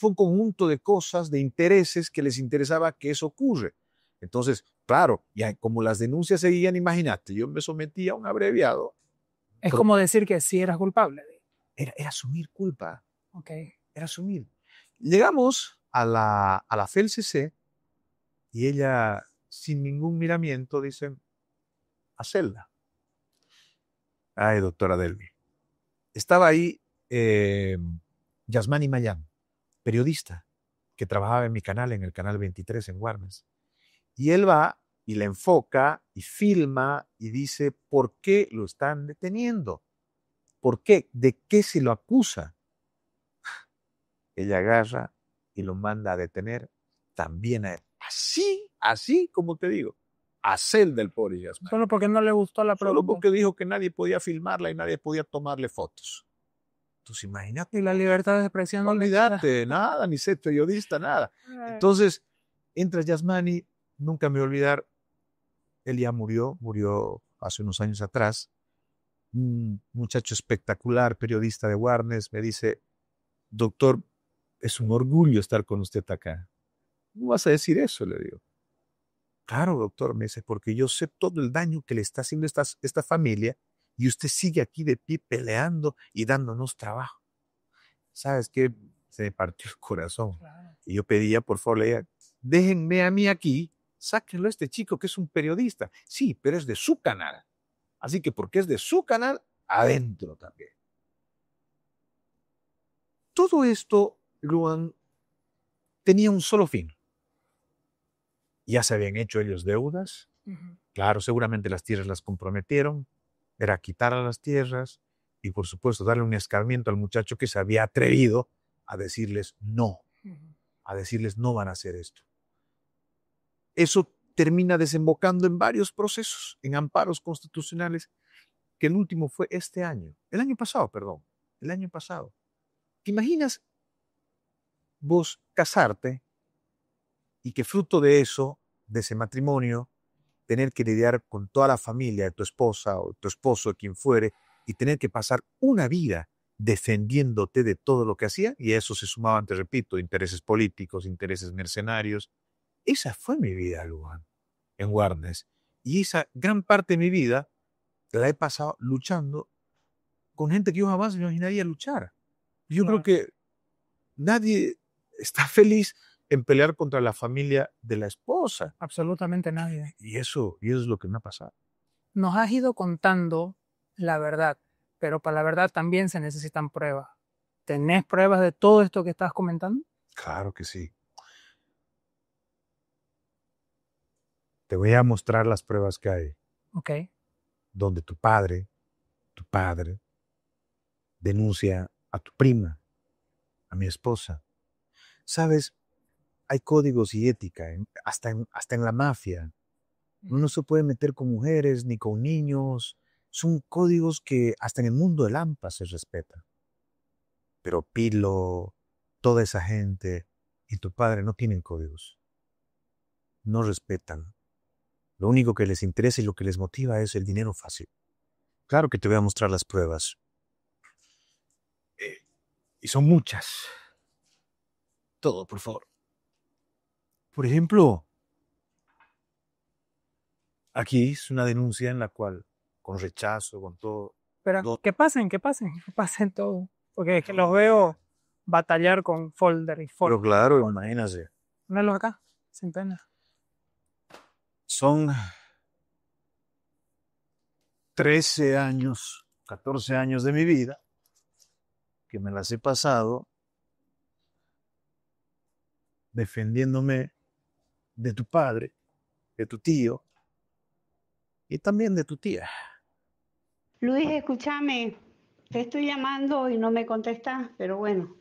Speaker 1: un conjunto de cosas, de intereses que les interesaba que eso ocurra. Entonces, claro, ya como las denuncias seguían, imagínate, yo me sometí a un abreviado.
Speaker 2: Es como decir que sí eras culpable.
Speaker 1: Era asumir culpa.
Speaker 2: Okay.
Speaker 1: Era asumir. Llegamos a la FELCC y ella, sin ningún miramiento, dice, a celda. Ay, doctora Delmi. Estaba ahí Yasmani Mayán, periodista, que trabajaba en mi canal, en el canal 23 en Warnes. Y él va y la enfoca y filma y dice, ¿por qué lo están deteniendo? ¿Por qué? ¿De qué se lo acusa? Ella agarra y lo manda a detener también a él. Así como te digo, a celda el pobre Yasmani.
Speaker 2: Solo porque no le gustó la pregunta.
Speaker 1: Solo porque dijo que nadie podía filmarla y nadie podía tomarle fotos. Entonces imagínate.
Speaker 2: Y la libertad de expresión.
Speaker 1: No olvidarte, nada, ni ser periodista, nada. Entonces entra Yasmani, nunca me voy a olvidar, él ya murió hace unos años atrás. Un muchacho espectacular, periodista de Warnes, me dice, doctor, es un orgullo estar con usted acá. ¿Cómo vas a decir eso? Le digo. Claro, doctor, me dice, porque yo sé todo el daño que le está haciendo esta familia y usted sigue aquí de pie peleando y dándonos trabajo. ¿Sabes qué? Se me partió el corazón. Claro. Y yo pedía, por favor, le diga, déjenme a mí aquí, sáquenlo a este chico que es un periodista. Sí, pero es de su canal. Así que porque es de su canal, adentro también. Todo esto, Luan, tenía un solo fin. Ya se habían hecho ellos deudas. Claro, seguramente las tierras las comprometieron. Era quitar a las tierras y, por supuesto, darle un escarmiento al muchacho que se había atrevido a decirles no. A decirles no van a hacer esto. Eso termina desembocando en varios procesos, en amparos constitucionales, que el último fue el año pasado. ¿Te imaginas vos casarte y que fruto de eso, de ese matrimonio, tener que lidiar con toda la familia de tu esposa o tu esposo, de quien fuere, y tener que pasar una vida defendiéndote de todo lo que hacía? Y a eso se sumaban, te repito, intereses políticos, intereses mercenarios. Esa fue mi vida, Luan, en Warnes. Y esa gran parte de mi vida la he pasado luchando con gente que yo jamás me imaginaría luchar. Yo
Speaker 2: Claro.
Speaker 1: creo que nadie está feliz en pelear contra la familia de la esposa.
Speaker 2: Absolutamente nadie.
Speaker 1: Y eso es lo que me ha pasado.
Speaker 2: Nos has ido contando la verdad, pero para la verdad también se necesitan pruebas. ¿Tenés pruebas de todo esto que estás comentando?
Speaker 1: Claro que sí. Te voy a mostrar las pruebas que hay,
Speaker 2: Ok.
Speaker 1: donde tu padre denuncia a tu prima, a mi esposa. ¿Sabes? Hay códigos y ética, hasta en la mafia. Uno no se puede meter con mujeres ni con niños. Son códigos que hasta en el mundo del AMPA se respetan. Pero Pilo, toda esa gente y tu padre no tienen códigos. No respetan. Lo único que les interesa y lo que les motiva es el dinero fácil. Claro que te voy a mostrar las pruebas. Y son muchas. Todo, por favor. Por ejemplo, aquí es una denuncia en la cual, con rechazo, con todo.
Speaker 2: Pero que pasen todo. Porque es que los veo batallar con folder y
Speaker 1: Pero
Speaker 2: folder.
Speaker 1: claro, imagínate.
Speaker 2: Ponerlos acá, sin pena.
Speaker 1: Son 13 años, 14 años de mi vida que me las he pasado defendiéndome de tu padre, de tu tío y también de tu tía.
Speaker 6: Luis, escúchame, te estoy llamando y no me contestas, pero bueno.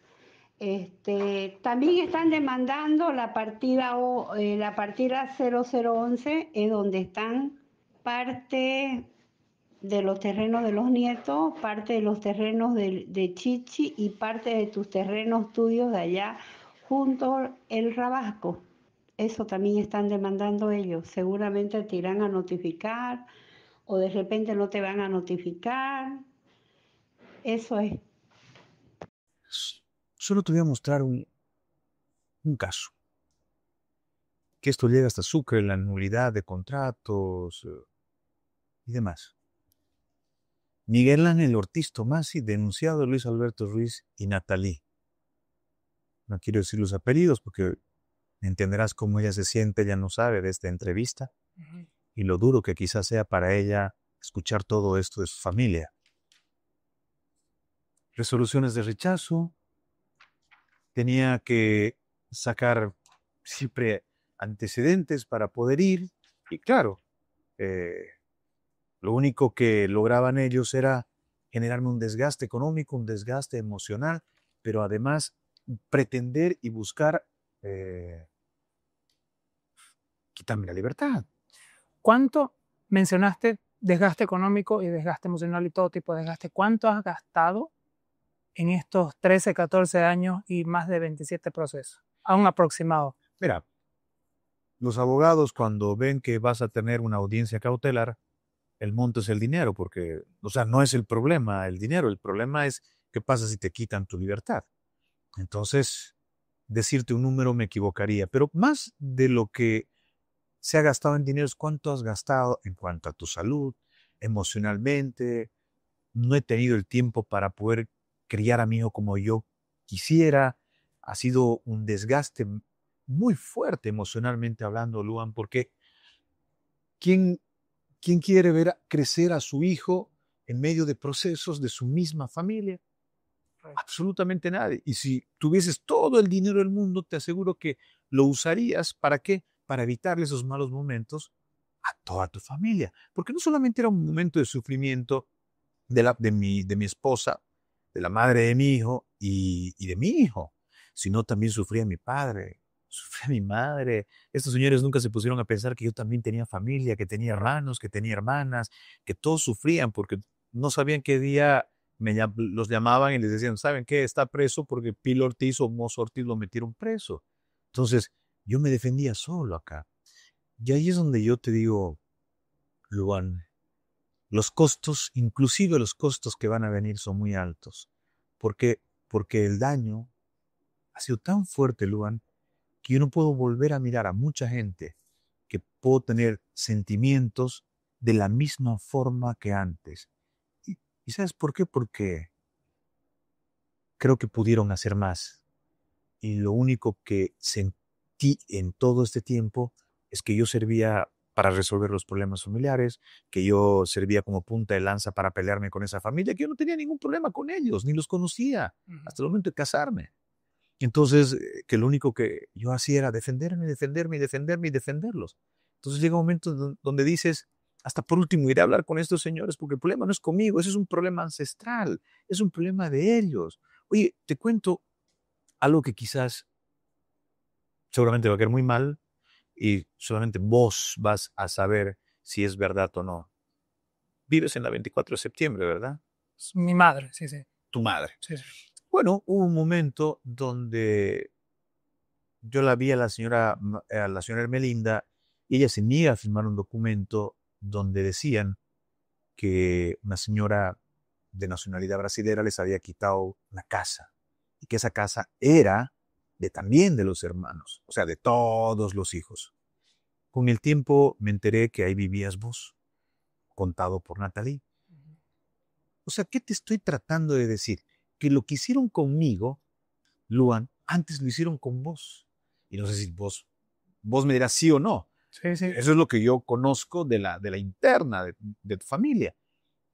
Speaker 6: También están demandando la partida 0011, es donde están parte de los terrenos de los nietos, parte de los terrenos de Chichi y parte de tus terrenos tuyos de allá, junto el Rabasco. Eso también están demandando ellos. Seguramente te irán a notificar o de repente no te van a notificar. Eso es.
Speaker 1: Solo te voy a mostrar un caso. Que esto llega hasta Sucre, la nulidad de contratos y demás. Miguel Ángel Ortiz Tomasi, denunciado Luis Alberto Ruiz y Natalí. No quiero decir los apellidos porque entenderás cómo ella se siente, ella no sabe de esta entrevista y lo duro que quizás sea para ella escuchar todo esto de su familia. Resoluciones de rechazo, tenía que sacar siempre antecedentes para poder ir y claro, lo único que lograban ellos era generarme un desgaste económico, un desgaste emocional, pero además pretender y buscar quitarme la libertad.
Speaker 2: ¿Cuánto mencionaste desgaste económico y desgaste emocional y todo tipo de desgaste? ¿Cuánto has gastado en estos 13, 14 años y más de 27 procesos? A un aproximado.
Speaker 1: Mira, los abogados cuando ven que vas a tener una audiencia cautelar, el monto es el dinero, porque, o sea, no es el problema el dinero, el problema es qué pasa si te quitan tu libertad. Entonces, decirte un número me equivocaría, pero más de lo que se ha gastado en dinero es cuánto has gastado en cuanto a tu salud, emocionalmente. No he tenido el tiempo para poder criar a mi hijo como yo quisiera. Ha sido un desgaste muy fuerte emocionalmente hablando, Luan, porque ¿quién quiere ver crecer a su hijo en medio de procesos de su misma familia? Absolutamente nadie. Y si tuvieses todo el dinero del mundo, te aseguro que lo usarías, ¿para qué? Para evitarle esos malos momentos a toda tu familia. Porque no solamente era un momento de sufrimiento de mi esposa, de la madre de mi hijo y de mi hijo, sino también sufría mi padre, sufría mi madre. Estos señores nunca se pusieron a pensar que yo también tenía familia, que tenía hermanos, que tenía hermanas, que todos sufrían porque no sabían qué día los llamaban y les decían, ¿saben qué? Está preso porque Pilo Ortiz o Mozo Ortiz lo metieron preso. Entonces, yo me defendía solo acá. Y ahí es donde yo te digo, Luan, los costos, inclusive los costos que van a venir son muy altos. Porque el daño ha sido tan fuerte, Luan, que yo no puedo volver a mirar a mucha gente que puedo tener sentimientos de la misma forma que antes. ¿Y sabes por qué? Porque creo que pudieron hacer más. Y lo único que sentí en todo este tiempo es que yo servía para resolver los problemas familiares, que yo servía como punta de lanza para pelearme con esa familia, que yo no tenía ningún problema con ellos, ni los conocía, hasta el momento de casarme. Entonces, que lo único que yo hacía era defenderme, defenderme, defenderme y defenderlos. Entonces llega un momento donde dices, hasta por último iré a hablar con estos señores, porque el problema no es conmigo, ese es un problema ancestral, es un problema de ellos. Oye, te cuento algo que quizás seguramente va a quedar muy mal y solamente vos vas a saber si es verdad o no. Vives en la 24 de septiembre, ¿verdad?
Speaker 2: Mi madre, sí, sí.
Speaker 1: Tu madre.
Speaker 2: Sí, sí.
Speaker 1: Bueno, hubo un momento donde yo la vi a la señora Hermelinda y ella se niega a firmar un documento donde decían que una señora de nacionalidad brasilera les había quitado una casa y que esa casa era también de los hermanos, o sea, de todos los hijos. Con el tiempo me enteré que ahí vivías vos, contado por Nathalie. O sea, ¿qué te estoy tratando de decir? Que lo que hicieron conmigo, Luan, antes lo hicieron con vos. Y no sé si vos me dirás sí o no.
Speaker 2: Sí, sí.
Speaker 1: Eso es lo que yo conozco de la interna de tu familia.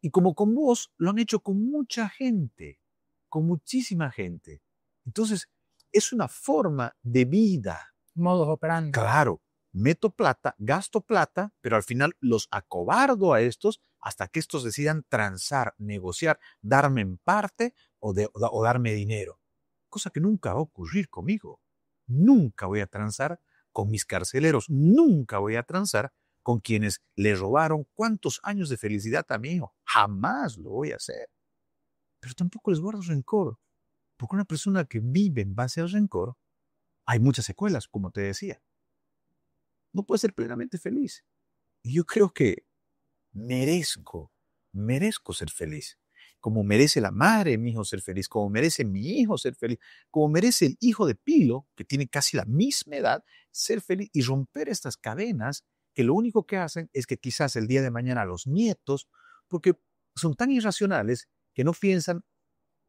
Speaker 1: Y como con vos, lo han hecho con mucha gente, con muchísima gente. Entonces, es una forma de vida.
Speaker 2: Modus operandi.
Speaker 1: Claro, meto plata, gasto plata, pero al final los acobardo a estos hasta que estos decidan transar, negociar, darme en parte o darme dinero. Cosa que nunca va a ocurrir conmigo. Nunca voy a transar con mis carceleros, nunca voy a transar con quienes le robaron cuántos años de felicidad a mi hijo. Jamás lo voy a hacer. Pero tampoco les guardo rencor, porque una persona que vive en base al rencor, hay muchas secuelas, como te decía. No puede ser plenamente feliz. Y yo creo que merezco ser feliz. Como merece la madre de mi hijo ser feliz, como merece mi hijo ser feliz, como merece el hijo de Pilo, que tiene casi la misma edad, ser feliz y romper estas cadenas que lo único que hacen es que quizás el día de mañana los nietos, porque son tan irracionales que no piensan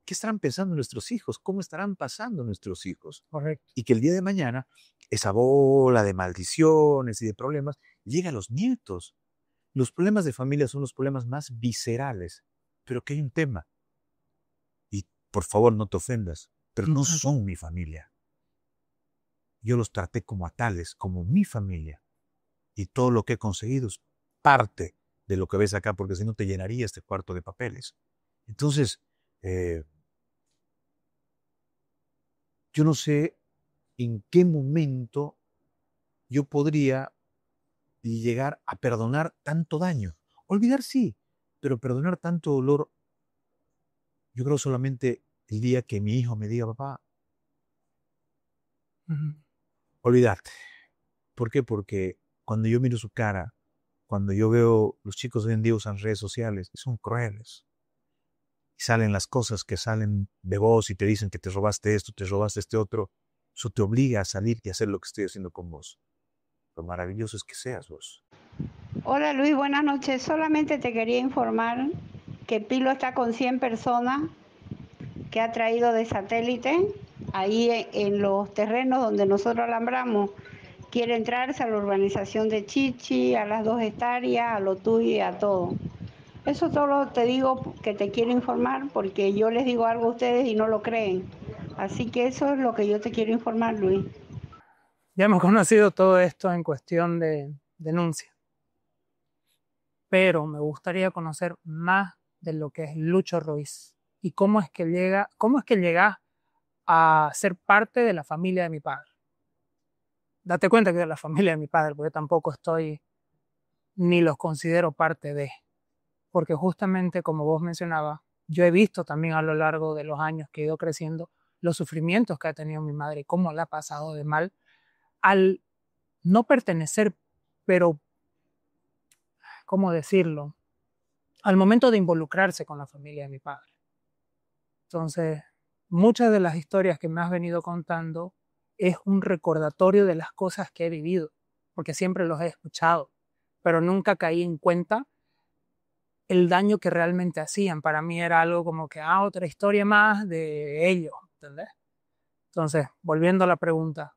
Speaker 1: qué estarán pensando nuestros hijos, cómo estarán pasando nuestros hijos.
Speaker 2: Correcto.
Speaker 1: Y que el día de mañana esa bola de maldiciones y de problemas llega a los nietos. Los problemas de familia son los problemas más viscerales, pero que hay un tema. Y por favor no te ofendas, pero no son mi familia. Yo los traté como a tales, como mi familia. Y todo lo que he conseguido es parte de lo que ves acá, porque si no te llenaría este cuarto de papeles. Entonces, yo no sé en qué momento yo podría llegar a perdonar tanto daño. Olvidar sí, pero perdonar tanto dolor, yo creo solamente el día que mi hijo me diga, papá, olvídate. ¿Por qué? Porque cuando yo miro su cara, cuando yo veo los chicos hoy en día usan redes sociales, son crueles. Y salen las cosas que salen de vos y te dicen que te robaste esto, te robaste este otro. Eso te obliga a salir y hacer lo que estoy haciendo con vos. Lo maravilloso es que seas vos.
Speaker 6: Hola Luis, buenas noches. Solamente te quería informar que Pilo está con 100 personas que ha traído de satélite. Ahí en los terrenos donde nosotros alambramos, quiere entrarse a la urbanización de Chichi, a las 2 hectáreas, a lo tuyo y a todo. Eso solo te digo que te quiero informar porque yo les digo algo a ustedes y no lo creen. Así que eso es lo que yo te quiero informar, Luis.
Speaker 2: Ya hemos conocido todo esto en cuestión de denuncia. Pero me gustaría conocer más de lo que es Lucho Ruiz y cómo es que llega a ser parte de la familia de mi padre. Date cuenta que de la familia de mi padre, porque tampoco estoy ni los considero parte de. Porque justamente como vos mencionabas, yo he visto también a lo largo de los años que he ido creciendo los sufrimientos que ha tenido mi madre y cómo la ha pasado de mal al no pertenecer, pero, ¿cómo decirlo? Al momento de involucrarse con la familia de mi padre. Entonces, muchas de las historias que me has venido contando es un recordatorio de las cosas que he vivido, porque siempre los he escuchado, pero nunca caí en cuenta el daño que realmente hacían. Para mí era algo como que, otra historia más de ellos, ¿entendés? Entonces, volviendo a la pregunta,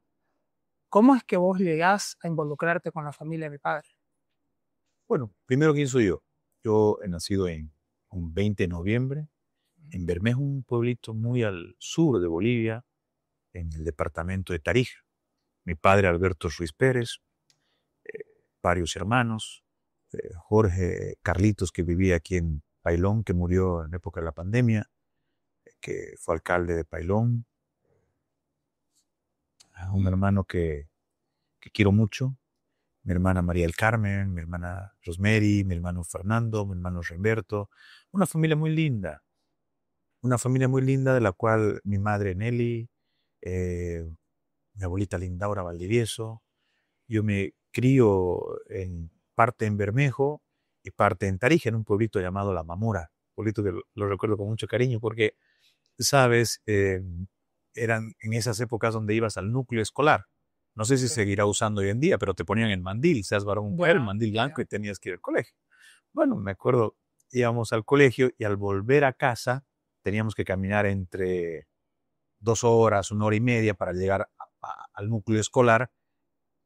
Speaker 2: ¿cómo es que vos llegás a involucrarte con la familia de mi padre?
Speaker 1: Bueno, primero, ¿quién soy yo? Yo he nacido un 20 de noviembre en Bermejo, un pueblito muy al sur de Bolivia, en el departamento de Tarija. Mi padre, Alberto Ruiz Pérez, varios hermanos, Jorge Carlitos, que vivía aquí en Pailón, que murió en época de la pandemia, que fue alcalde de Pailón, un hermano que quiero mucho, mi hermana María del Carmen, mi hermana Rosemary, mi hermano Fernando, mi hermano Remberto, una familia muy linda de la cual mi madre Nelly, mi abuelita Lindaura Valdivieso. Yo me crío en parte en Bermejo y parte en Tarija, en un pueblito llamado La Mamora, pueblito que lo recuerdo con mucho cariño porque, sabes, eran en esas épocas donde ibas al núcleo escolar. No sé si seguirá usando hoy en día, pero te ponían el mandil, seas varón o mujer, el mandil blanco y tenías que ir al colegio. Bueno, me acuerdo, íbamos al colegio y al volver a casa teníamos que caminar entre 2 horas, 1 hora y media para llegar al núcleo escolar,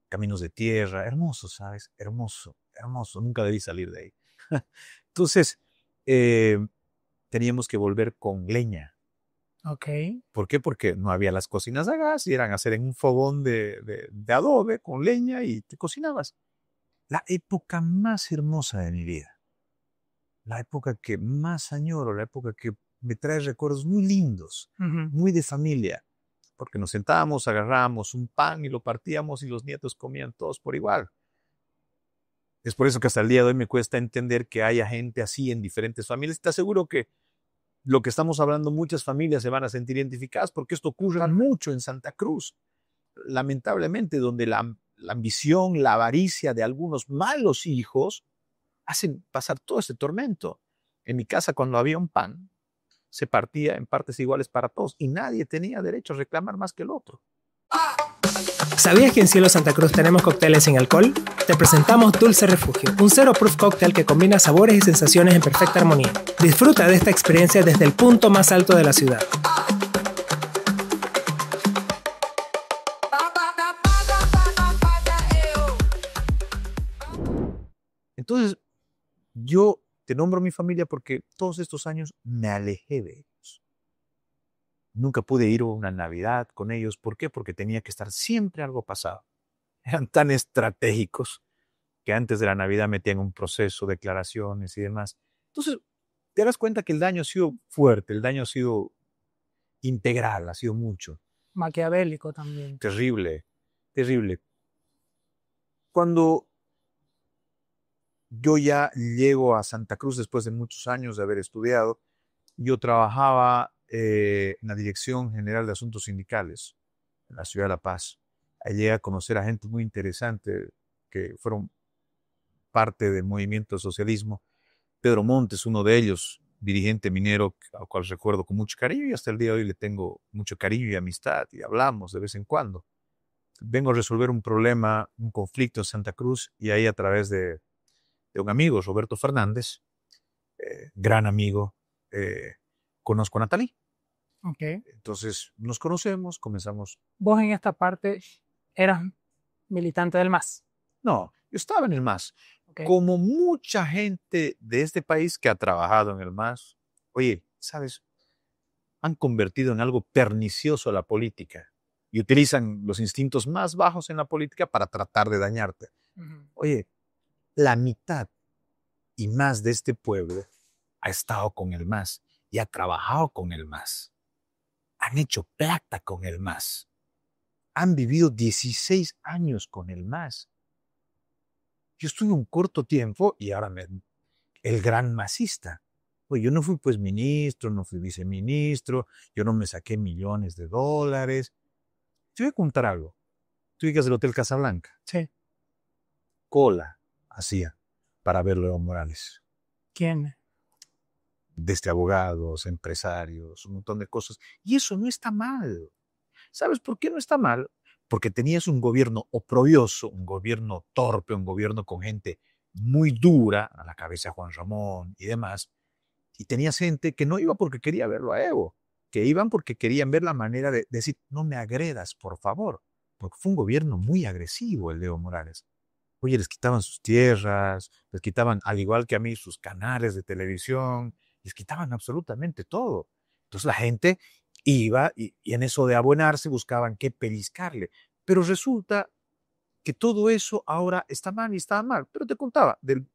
Speaker 1: caminos de tierra, hermoso, ¿sabes? Hermoso, hermoso, nunca debí salir de ahí. Entonces, teníamos que volver con leña.
Speaker 2: Ok.
Speaker 1: ¿Por qué? Porque no había las cocinas a gas y eran hacer en un fogón de adobe con leña y te cocinabas. La época más hermosa de mi vida, la época que más añoro, la época que me trae recuerdos muy lindos, muy de familia, porque nos sentábamos, agarrábamos un pan y lo partíamos y los nietos comían todos por igual. Es por eso que hasta el día de hoy me cuesta entender que haya gente así en diferentes familias. Te aseguro que lo que estamos hablando, muchas familias se van a sentir identificadas porque esto ocurre mucho en Santa Cruz. Lamentablemente, donde la ambición, la avaricia de algunos malos hijos hacen pasar todo ese tormento. En mi casa, cuando había un pan, se partía en partes iguales para todos y nadie tenía derecho a reclamar más que el otro.
Speaker 2: ¿Sabías que en Cielo Santa Cruz tenemos cócteles sin alcohol? Te presentamos Dulce Refugio, un zero proof cóctel que combina sabores y sensaciones en perfecta armonía. Disfruta de esta experiencia desde el punto más alto de la ciudad.
Speaker 1: Entonces, yo te nombro mi familia porque todos estos años me alejé de ellos. Nunca pude ir a una Navidad con ellos. ¿Por qué? Porque tenía que estar siempre algo pasado. Eran tan estratégicos que antes de la Navidad metían un proceso, declaraciones y demás. Entonces, te das cuenta que el daño ha sido fuerte, el daño ha sido integral, ha sido mucho.
Speaker 2: Maquiavélico también.
Speaker 1: Terrible, terrible. Cuando yo ya llego a Santa Cruz después de muchos años de haber estudiado, yo trabajaba en la Dirección General de Asuntos Sindicales en la ciudad de La Paz. Ahí llegué a conocer a gente muy interesante que fueron parte del movimiento del socialismo. Pedro Montes, uno de ellos, dirigente minero, al cual recuerdo con mucho cariño y hasta el día de hoy le tengo mucho cariño y amistad y hablamos de vez en cuando. Vengo a resolver un problema, un conflicto en Santa Cruz y ahí a través de un amigo, Roberto Fernández, gran amigo, conozco a Natalí.
Speaker 2: Okay.
Speaker 1: Entonces nos conocemos, comenzamos.
Speaker 2: ¿Vos en esta parte eras militante del MAS?
Speaker 1: No, yo estaba en el MAS.
Speaker 2: Okay.
Speaker 1: Como mucha gente de este país que ha trabajado en el MAS, oye, ¿sabes? Han convertido en algo pernicioso a la política y utilizan los instintos más bajos en la política para tratar de dañarte. Oye, la mitad y más de este pueblo ha estado con el MAS y ha trabajado con el MAS. Han hecho plata con el MAS. Han vivido 16 años con el MAS. Yo estuve un corto tiempo y ahora el gran masista. Oye, yo no fui pues ministro, no fui viceministro, yo no me saqué millones de dólares. Te voy a contar algo. ¿Tú ubicas el Hotel Casablanca?
Speaker 2: Sí.
Speaker 1: Cola hacía para verlo a Evo Morales.
Speaker 2: ¿Quién?
Speaker 1: Desde abogados, empresarios, un montón de cosas. Y eso no está mal. ¿Sabes por qué no está mal? Porque tenías un gobierno oprobioso, un gobierno torpe, un gobierno con gente muy dura, a la cabeza de Juan Ramón y demás, y tenías gente que no iba porque quería verlo a Evo, que iban porque querían ver la manera de decir, no me agredas, por favor, porque fue un gobierno muy agresivo el de Evo Morales. Oye, les quitaban sus tierras, les quitaban, al igual que a mí, sus canales de televisión, les quitaban absolutamente todo. Entonces la gente iba y en eso de abonarse buscaban qué pellizcarle. Pero resulta que todo eso ahora está mal y está mal. Pero te contaba de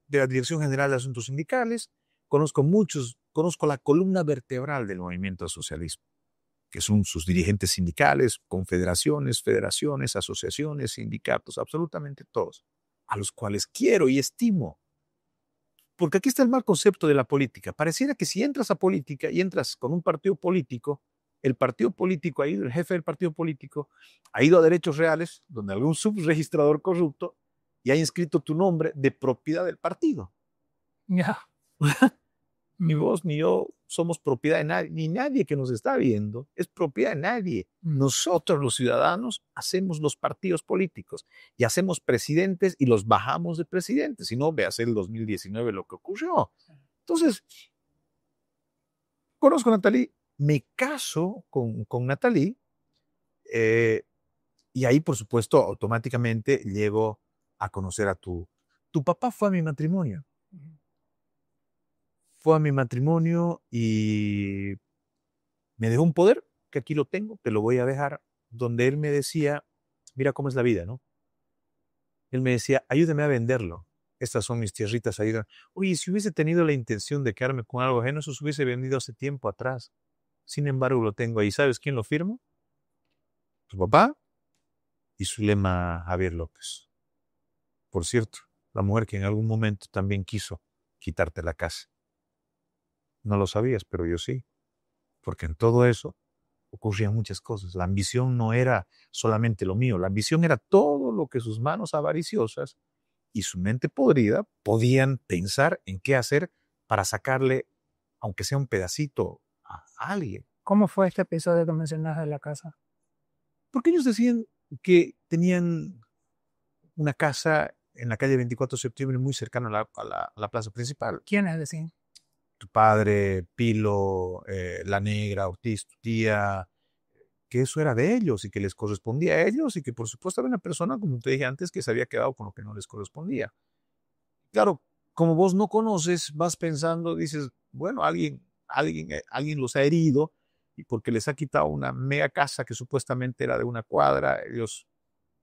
Speaker 1: la Dirección General de Asuntos Sindicales, conozco la columna vertebral del movimiento socialismo, que son sus dirigentes sindicales, confederaciones, federaciones, asociaciones, sindicatos, absolutamente todos, a los cuales quiero y estimo. Porque aquí está el mal concepto de la política. Pareciera que si entras a política y entras con un partido político, el partido político ha ido, el jefe del partido político ha ido a Derechos Reales, donde algún subregistrador corrupto, y ha inscrito tu nombre de propiedad del partido.
Speaker 2: Ya.
Speaker 1: Ni vos ni yo somos propiedad de nadie, ni nadie que nos está viendo es propiedad de nadie. Nosotros los ciudadanos hacemos los partidos políticos y hacemos presidentes y los bajamos de presidentes. Si no, veas el 2019 lo que ocurrió. Entonces, conozco a Nathalie, me caso con Nathalie y ahí, por supuesto, automáticamente llego a conocer a tu papá. Fue a mi matrimonio. Fue a mi matrimonio y me dejó un poder, que aquí lo tengo, te lo voy a dejar, donde él me decía, mira cómo es la vida, ¿no? Él me decía, ayúdame a venderlo. Estas son mis tierritas, ayúdame. Oye, si hubiese tenido la intención de quedarme con algo ajeno, eso se hubiese vendido hace tiempo atrás. Sin embargo, lo tengo ahí. ¿Sabes quién lo firma? Tu papá y Zulema Javier López. Por cierto, la mujer que en algún momento también quiso quitarte la casa. No lo sabías, pero yo sí. Porque en todo eso ocurrían muchas cosas. La ambición no era solamente lo mío. La ambición era todo lo que sus manos avariciosas y su mente podrida podían pensar en qué hacer para sacarle, aunque sea un pedacito, a alguien.
Speaker 2: ¿Cómo fue este episodio que mencionas de la casa?
Speaker 1: Porque ellos decían que tenían una casa en la calle 24 de septiembre muy cercana a la plaza principal.
Speaker 2: ¿Quiénes decían?
Speaker 1: Tu padre, Pilo, la negra, Ortiz, tu tía, que eso era de ellos y que les correspondía a ellos y que por supuesto había una persona, como te dije antes, que se había quedado con lo que no les correspondía. Claro, como vos no conoces, vas pensando, dices, bueno, alguien los ha herido y porque les ha quitado una mega casa que supuestamente era de una cuadra, ellos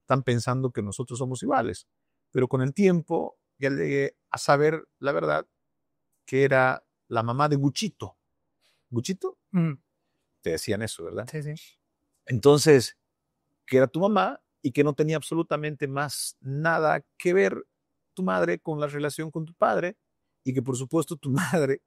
Speaker 1: están pensando que nosotros somos iguales. Pero con el tiempo ya llegué a saber la verdad que era la mamá de Guchito. ¿Guchito? Te decían eso, ¿verdad?
Speaker 2: Sí, sí.
Speaker 1: Entonces, que era tu mamá y que no tenía absolutamente más nada que ver tu madre con la relación con tu padre y que por supuesto tu madre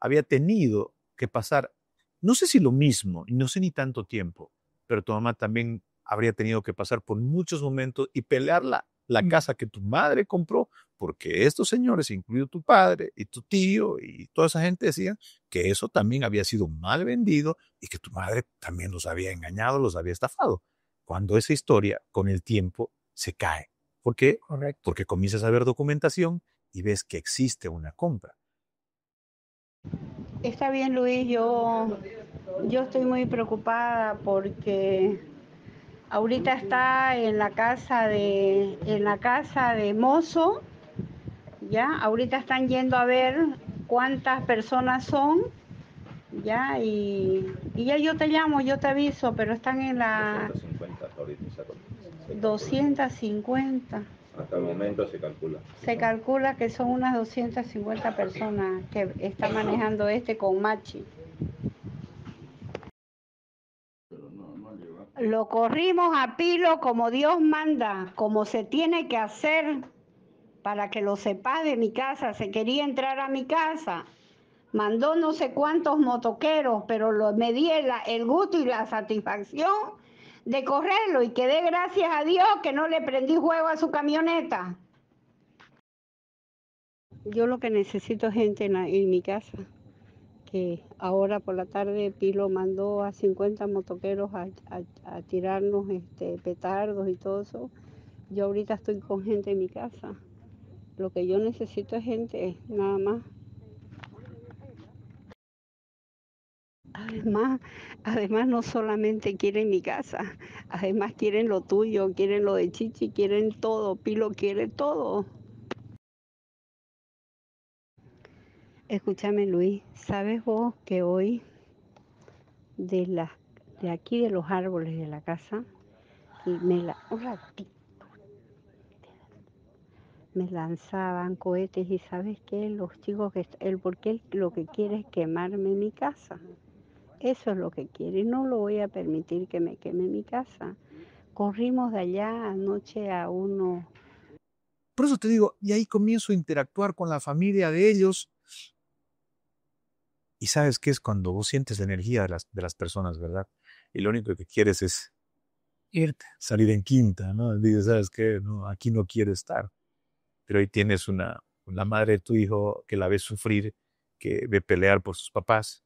Speaker 1: había tenido que pasar, no sé si lo mismo y no sé ni tanto tiempo, pero tu mamá también habría tenido que pasar por muchos momentos y pelear la casa que tu madre compró, porque estos señores, incluido tu padre y tu tío y toda esa gente decían que eso también había sido mal vendido y que tu madre también los había engañado, los había estafado. Cuando esa historia con el tiempo se cae. ¿Por qué?
Speaker 2: Correcto.
Speaker 1: Porque comienzas a ver documentación y ves que existe una compra.
Speaker 6: Está bien, Luis, yo estoy muy preocupada porque ahorita está en la casa de Mozo, ya, ahorita están yendo a ver cuántas personas son, ya, y ya yo te llamo, yo te aviso, pero están en la 250.
Speaker 7: Hasta el momento se calcula.
Speaker 6: Se calcula que son unas 250 personas que está manejando con Machi. Lo corrimos a Pilo como Dios manda, como se tiene que hacer, para que lo sepas de mi casa. Se quería entrar a mi casa, mandó no sé cuántos motoqueros, pero me di el gusto y la satisfacción de correrlo y quedé, gracias a Dios, que no le prendí fuego a su camioneta. Yo lo que necesito es gente en mi casa, que ahora por la tarde Pilo mandó a 50 motoqueros a tirarnos petardos y todo eso. Yo ahorita estoy con gente en mi casa Lo que yo necesito es gente, nada más. Además no solamente quieren mi casa, además quieren lo tuyo, quieren lo de Chichi, quieren todo, Pilo quiere todo. Escúchame, Luis, ¿sabes vos que hoy de aquí de los árboles de la casa, un ratito, me lanzaban cohetes y sabes qué, los chicos porque él lo que quiere es quemarme mi casa. Eso es lo que quiere y no lo voy a permitir que me queme mi casa. Corrimos de allá anoche a uno.
Speaker 1: Por eso te digo, y ahí comienzo a interactuar con la familia de ellos. Y sabes qué es cuando vos sientes la energía de las personas, ¿verdad? Y lo único que quieres es
Speaker 2: Irte.
Speaker 1: salir en quinta, ¿no? Dices, ¿sabes qué? No, aquí no quiero estar. Pero ahí tienes la madre de tu hijo que la ves sufrir, que ve pelear por sus papás.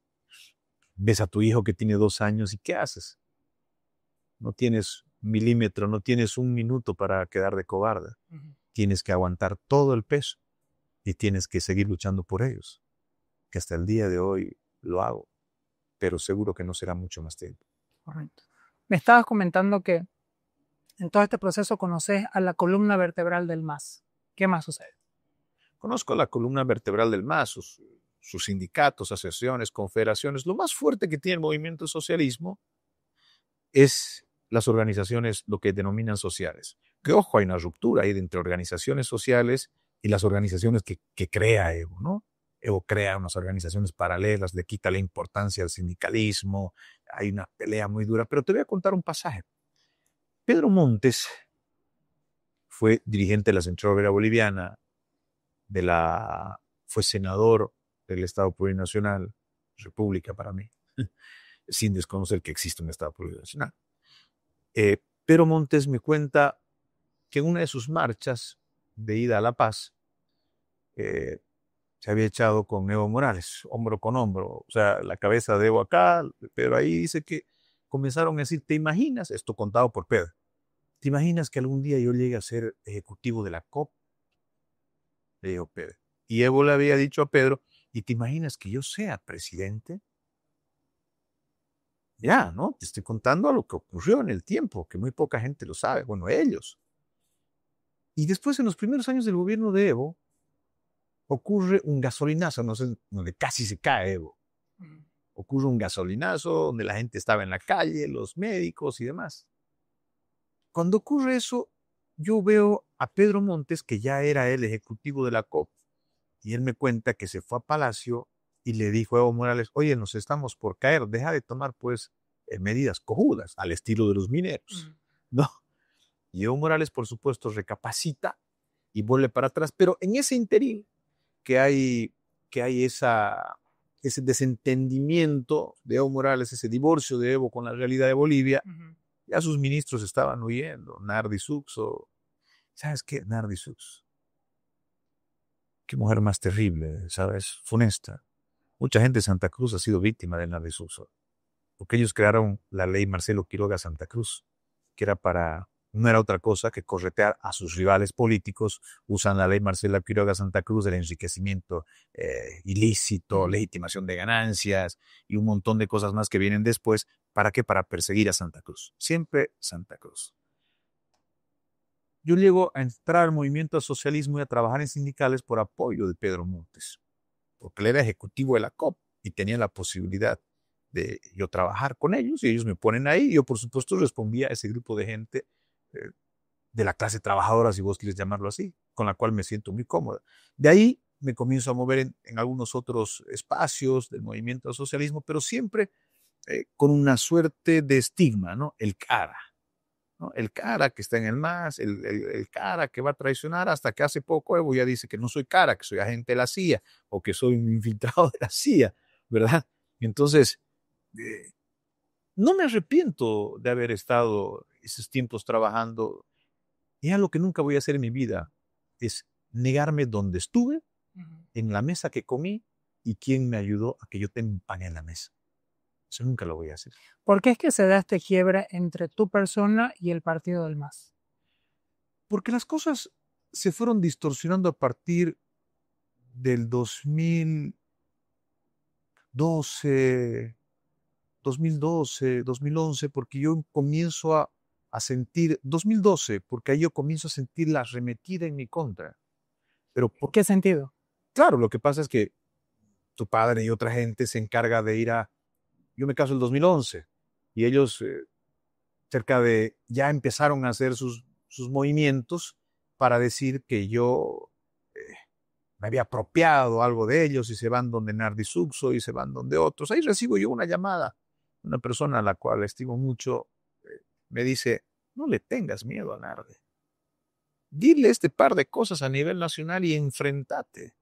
Speaker 1: Ves a tu hijo que tiene 2 años y ¿qué haces? No tienes milímetro, no tienes un minuto para quedar de cobarde. Tienes que aguantar todo el peso y tienes que seguir luchando por ellos. Que hasta el día de hoy lo hago, pero seguro que no será mucho más tiempo.
Speaker 2: Correcto. Me estabas comentando que en todo este proceso conoces a la columna vertebral del MAS. ¿Qué más sucede?
Speaker 1: Conozco la columna vertebral del MAS, sus sindicatos, asociaciones, confederaciones. Lo más fuerte que tiene el movimiento socialismo es las organizaciones, lo que denominan sociales. Que ojo, hay una ruptura ahí entre organizaciones sociales y las organizaciones que crea Evo, ¿no? Evo crea unas organizaciones paralelas, le quita la importancia al sindicalismo, hay una pelea muy dura, pero te voy a contar un pasaje. Pedro Montes fue dirigente de la Central Obrera Boliviana, fue senador del Estado Plurinacional, república para mí, sin desconocer que existe un Estado Plurinacional. Pedro Montes me cuenta que en una de sus marchas de ida a La Paz, se había echado con Evo Morales, hombro con hombro, o sea, la cabeza de Evo acá, pero ahí dice que comenzaron a decir, ¿te imaginas? Esto contado por Pedro. ¿Te imaginas que algún día yo llegue a ser ejecutivo de la COP? Le dijo Pedro. Y Evo le había dicho a Pedro, ¿y te imaginas que yo sea presidente? Ya, ¿no? Te estoy contando a lo que ocurrió en el tiempo, que muy poca gente lo sabe, bueno, ellos. Y después, en los primeros años del gobierno de Evo, ocurre un gasolinazo, no sé, donde casi se cae Evo. Ocurre un gasolinazo donde la gente estaba en la calle, los médicos y demás. Cuando ocurre eso, yo veo a Pedro Montes, que ya era el ejecutivo de la COP, y él me cuenta que se fue a Palacio y le dijo a Evo Morales, oye, nos estamos por caer, deja de tomar pues medidas cojudas, al estilo de los mineros, ¿no? Y Evo Morales, por supuesto, recapacita y vuelve para atrás, pero en ese interín que hay ese desentendimiento de Evo Morales, ese divorcio de Evo con la realidad de Bolivia, ya sus ministros estaban huyendo, Nardi Suxo, ¿sabes qué? Nardi Suxo. Qué mujer más terrible, ¿sabes? Funesta. Mucha gente de Santa Cruz ha sido víctima de Nardi Suxo, porque ellos crearon la ley Marcelo Quiroga Santa Cruz, que no era otra cosa que corretear a sus rivales políticos. Usan la ley Marcelo Quiroga Santa Cruz del enriquecimiento ilícito, legitimación de ganancias y un montón de cosas más que vienen después. ¿Para qué? Para perseguir a Santa Cruz. Siempre Santa Cruz. Yo llego a entrar al movimiento al socialismo y a trabajar en sindicales por apoyo de Pedro Montes, porque él era ejecutivo de la COP y tenía la posibilidad de yo trabajar con ellos y ellos me ponen ahí. Yo, por supuesto, respondía a ese grupo de gente de la clase trabajadora, si vos quieres llamarlo así, con la cual me siento muy cómoda. De ahí me comienzo a mover en algunos otros espacios del movimiento al socialismo, pero siempre con una suerte de estigma, ¿no? El cara, ¿no? El cara que está en el MAS, el cara que va a traicionar, hasta que hace poco Evo ya dice que no soy cara, que soy agente de la CIA o que soy un infiltrado de la CIA, ¿verdad? Entonces, no me arrepiento de haber estado esos tiempos trabajando. Y algo que nunca voy a hacer en mi vida es negarme donde estuve, en la mesa que comí y quién me ayudó a que yo tenga un pan en la mesa. Eso nunca lo voy a hacer.
Speaker 2: ¿Por qué es que se da este quiebre entre tu persona y el partido del MAS?
Speaker 1: Porque las cosas se fueron distorsionando a partir del 2012, 2011, porque yo comienzo a sentir, 2012, porque ahí yo comienzo a sentir la arremetida en mi contra. Pero ¿por
Speaker 2: ¿Qué sentido?
Speaker 1: Claro, lo que pasa es que tu padre y otra gente se encarga de ir a... Yo me caso en el 2011 y ellos ya empezaron a hacer sus movimientos para decir que yo me había apropiado algo de ellos y se van donde Nardi Suxo y se van donde otros. Ahí recibo yo una llamada. Una persona a la cual estimo mucho me dice, no le tengas miedo a Nardi. Dile este par de cosas a nivel nacional y enfrentate.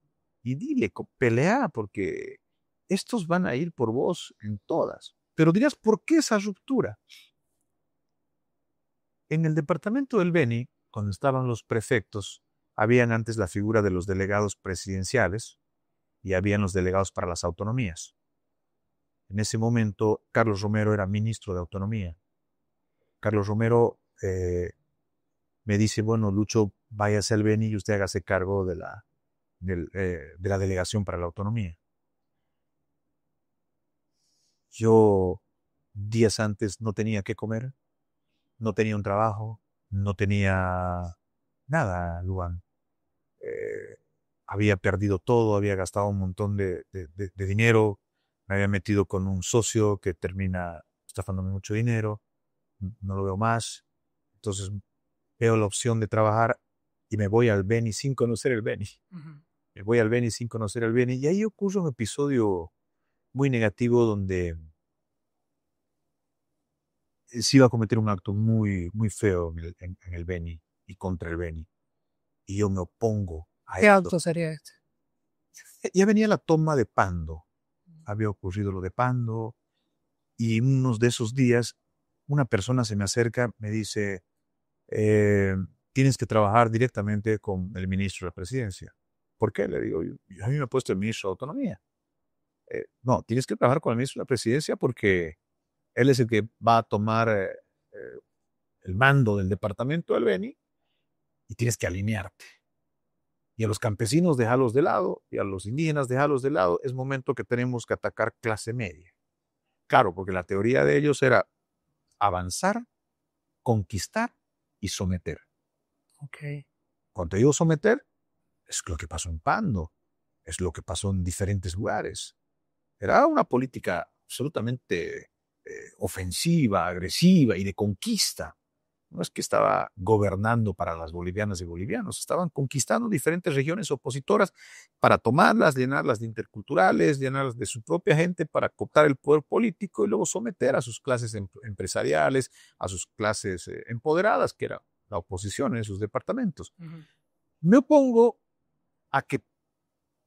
Speaker 1: Y dile, pelea, porque estos van a ir por vos en todas. Pero dirás, ¿por qué esa ruptura? En el departamento del Beni, cuando estaban los prefectos, habían antes la figura de los delegados presidenciales y habían los delegados para las autonomías. En ese momento, Carlos Romero era ministro de Autonomía. Carlos Romero me dice, bueno, Lucho, váyase al Beni y usted hágase cargo de la delegación para la autonomía. Yo, días antes, no tenía qué comer, no tenía un trabajo, no tenía nada, Luan. Había perdido todo, había gastado un montón de dinero, me había metido con un socio que termina estafándome mucho dinero, no lo veo más. Entonces veo la opción de trabajar y me voy al Beni sin conocer el Beni. Uh-huh. Me voy al Beni sin conocer el Beni y ahí ocurre un episodio muy negativo donde se iba a cometer un acto muy, muy feo en el Beni y contra el Beni. Y yo me opongo a
Speaker 2: ¿Qué
Speaker 1: esto.
Speaker 2: acto sería este?
Speaker 1: Ya venía la toma de Pando. Había ocurrido lo de Pando y unos de esos días una persona se me acerca, me dice, tienes que trabajar directamente con el ministro de la presidencia. ¿Por qué? Le digo, a mí me ha puesto el ministro de Autonomía. No, tienes que trabajar con el ministro de la presidencia porque él es el que va a tomar el mando del departamento del Beni y tienes que alinearte. Y a los campesinos dejarlos de lado y a los indígenas dejarlos de lado. Es momento que tenemos que atacar clase media. Claro, porque la teoría de ellos era avanzar, conquistar y someter.
Speaker 2: Okay.
Speaker 1: Cuando digo someter, es lo que pasó en Pando, es lo que pasó en diferentes lugares. Era una política absolutamente ofensiva, agresiva y de conquista. No es que estaba gobernando para las bolivianas y bolivianos, estaban conquistando diferentes regiones opositoras para tomarlas, llenarlas de interculturales, llenarlas de su propia gente para cooptar el poder político y luego someter a sus clases empresariales, a sus clases empoderadas, que era la oposición en sus departamentos. Uh-huh. Me opongo a que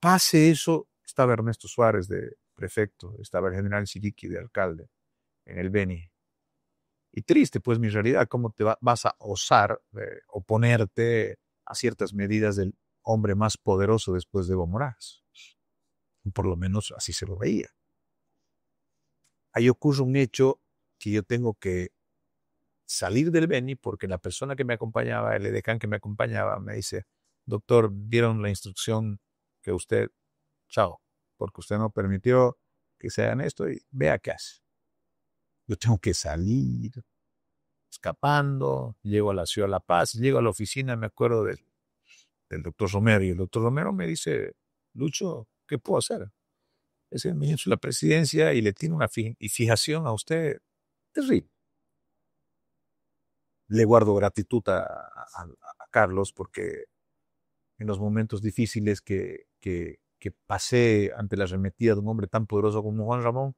Speaker 1: pase eso. Estaba Ernesto Suárez de prefecto, estaba el general Siriqui de alcalde en el Beni. Y triste, pues, mi realidad, ¿cómo te vas a osar oponerte a ciertas medidas del hombre más poderoso después de Evo Morales? Por lo menos así se lo veía. Ahí ocurre un hecho que yo tengo que salir del Beni porque la persona que me acompañaba, el edecán que me acompañaba, me dice, doctor, dieron la instrucción que usted, chao, porque usted no permitió que se hagan esto y vea qué hace. Yo tengo que salir, escapando, llego a la ciudad de La Paz, llego a la oficina, me acuerdo del doctor Romero, y el doctor Romero me dice, Lucho, ¿qué puedo hacer? Es el ministro de la presidencia y le tiene una fijación a usted terrible. Le guardo gratitud a Carlos porque en los momentos difíciles que pasé ante la arremetida de un hombre tan poderoso como Juan Ramón,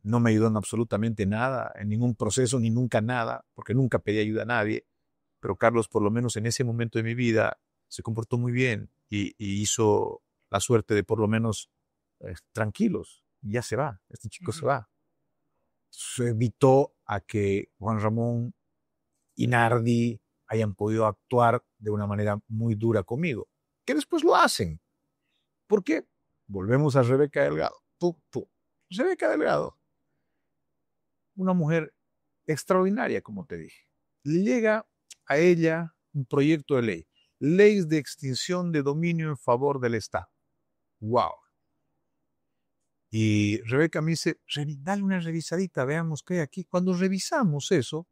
Speaker 1: no me ayudó en absolutamente nada, en ningún proceso, ni nunca nada, porque nunca pedí ayuda a nadie, pero Carlos, por lo menos en ese momento de mi vida, se comportó muy bien y hizo la suerte de por lo menos tranquilos, ya se va, este chico se va. Se evitó a que Juan Ramón y Nardi hayan podido actuar de una manera muy dura conmigo, que después lo hacen. ¿Por qué? Volvemos a Rebeca Delgado. Rebeca Delgado, una mujer extraordinaria, como te dije. Le llega a ella un proyecto de ley. leyes de extinción de dominio en favor del Estado. ¡Wow! Y Rebeca me dice, dale una revisadita, veamos qué hay aquí. Cuando revisamos eso,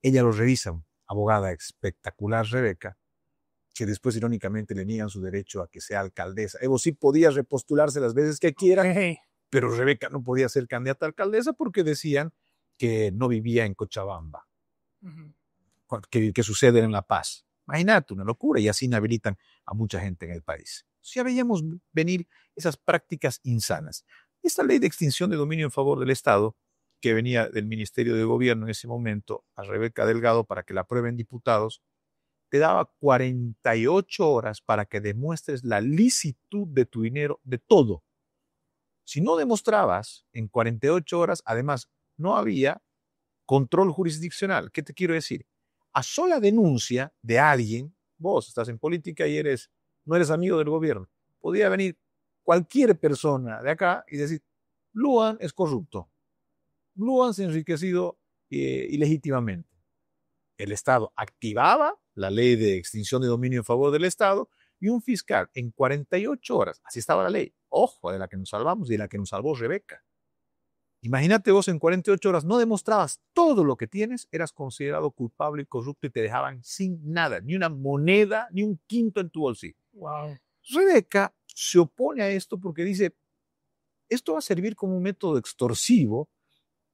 Speaker 1: ella lo revisa, abogada espectacular Rebeca, que después irónicamente le niegan su derecho a que sea alcaldesa. Evo sí podía repostularse las veces que quiera, pero Rebeca no podía ser candidata a alcaldesa porque decían que no vivía en Cochabamba, que su sede era en La Paz. Imagínate, una locura, y así inhabilitan a mucha gente en el país. Ya veíamos venir esas prácticas insanas. Esta ley de extinción de dominio en favor del Estado, que venía del Ministerio de Gobierno en ese momento a Rebeca Delgado para que la aprueben diputados, te daba 48 horas para que demuestres la licitud de tu dinero, de todo. Si no demostrabas en 48 horas, además, no había control jurisdiccional. ¿Qué te quiero decir? A sola denuncia de alguien, vos estás en política y no eres amigo del gobierno, podía venir cualquier persona de acá y decir, Luan es corrupto, Luan se ha enriquecido ilegítimamente. El Estado activaba la ley de extinción de dominio en favor del Estado y un fiscal en 48 horas, así estaba la ley, ojo, de la que nos salvamos y de la que nos salvó Rebeca. Imagínate vos en 48 horas no demostrabas todo lo que tienes, eras considerado culpable y corrupto y te dejaban sin nada, ni una moneda, ni un quinto en tu bolsillo.
Speaker 2: Wow.
Speaker 1: Rebeca se opone a esto porque dice, esto va a servir como un método extorsivo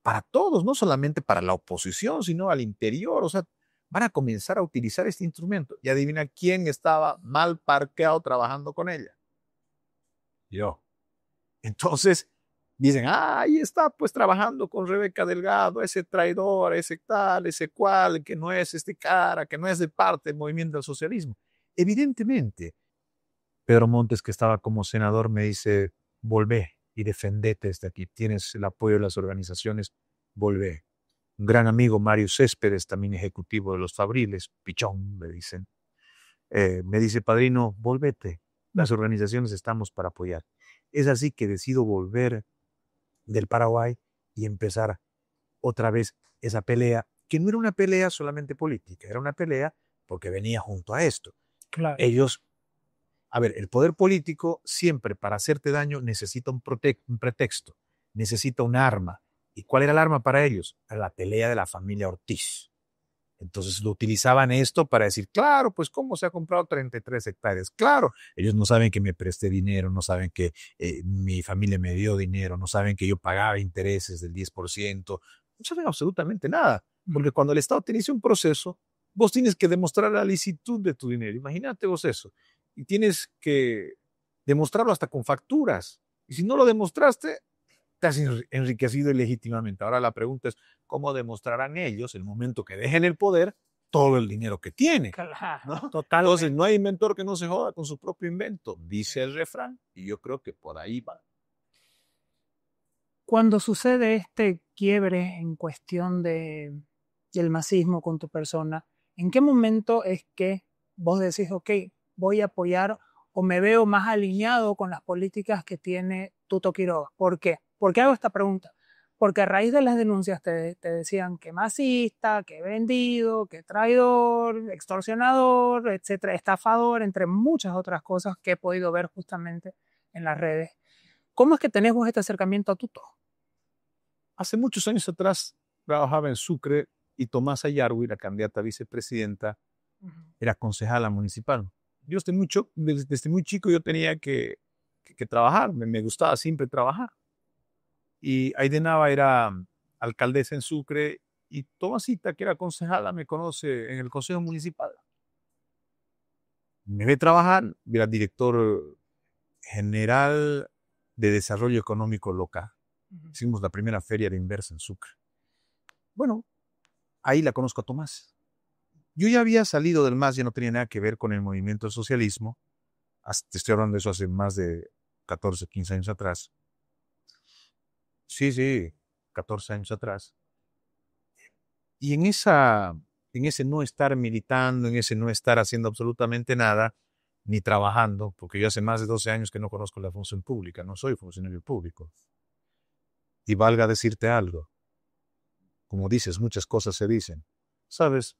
Speaker 1: para todos, no solamente para la oposición, sino al interior. O sea, van a comenzar a utilizar este instrumento. Y adivina quién estaba mal parqueado trabajando con ella. Yo. Entonces, dicen, ahí está pues trabajando con Rebeca Delgado, ese traidor, ese tal, ese cual, que no es este cara, que no es de parte del movimiento del socialismo. Evidentemente, Pedro Montes, que estaba como senador, me dice, volvé y defendete desde aquí. Tienes el apoyo de las organizaciones, volvé. Un gran amigo, Mario Céspedes, también ejecutivo de los Fabriles, pichón, me dicen. Me dice, padrino, volvete. Las organizaciones estamos para apoyar. Es así que decido volver del Paraguay y empezar otra vez esa pelea, que no era una pelea solamente política, era una pelea porque venía junto a esto.
Speaker 2: Claro.
Speaker 1: Ellos, a ver, el poder político siempre para hacerte daño necesita un pretexto, necesita un arma. ¿Y cuál era el arma para ellos? La pelea de la familia Ortiz. Entonces lo utilizaban esto para decir, claro, pues cómo se ha comprado 33 hectáreas. Claro, ellos no saben que me presté dinero, no saben que mi familia me dio dinero, no saben que yo pagaba intereses del 10%, no saben absolutamente nada. Porque cuando el Estado te inicia un proceso, vos tienes que demostrar la licitud de tu dinero. Imagínate vos eso. Y tienes que demostrarlo hasta con facturas. Y si no lo demostraste, te has enriquecido ilegítimamente. Ahora la pregunta es, ¿cómo demostrarán ellos, el momento que dejen el poder, todo el dinero que tienen? ¿No?
Speaker 2: Totalmente.
Speaker 1: Entonces, no hay inventor que no se joda con su propio invento, dice el refrán, y yo creo que por ahí va.
Speaker 2: Cuando sucede este quiebre en cuestión del masismo con tu persona, ¿en qué momento es que vos decís, ok, voy a apoyar o me veo más alineado con las políticas que tiene Tuto Quiroga? ¿Por qué? ¿Por qué hago esta pregunta? Porque a raíz de las denuncias te decían que masista, que vendido, que traidor, extorsionador, etcétera, estafador, entre muchas otras cosas que he podido ver justamente en las redes. ¿Cómo es que tenés vos este acercamiento a Tuto?
Speaker 1: Hace muchos años atrás trabajaba en Sucre y Tomás Ayarwi, la candidata a vicepresidenta, era concejala municipal. Yo desde muy chico yo tenía que trabajar, me gustaba siempre trabajar. Y Aide Nava era alcaldesa en Sucre y Tomasita, que era concejala, me conoce en el consejo municipal. Me ve trabajar, era director general de desarrollo económico local. Hicimos la primera feria de inversa en Sucre. Bueno, ahí la conozco a Tomás. Yo ya había salido del MAS, ya no tenía nada que ver con el movimiento del socialismo. Te estoy hablando de eso hace más de 14, 15 años atrás. Sí, 14 años atrás. Y en ese no estar militando, en ese no estar haciendo absolutamente nada, ni trabajando, porque yo hace más de 12 años que no conozco la función pública, no soy funcionario público. Y valga decirte algo, como dices, muchas cosas se dicen. ¿Sabes?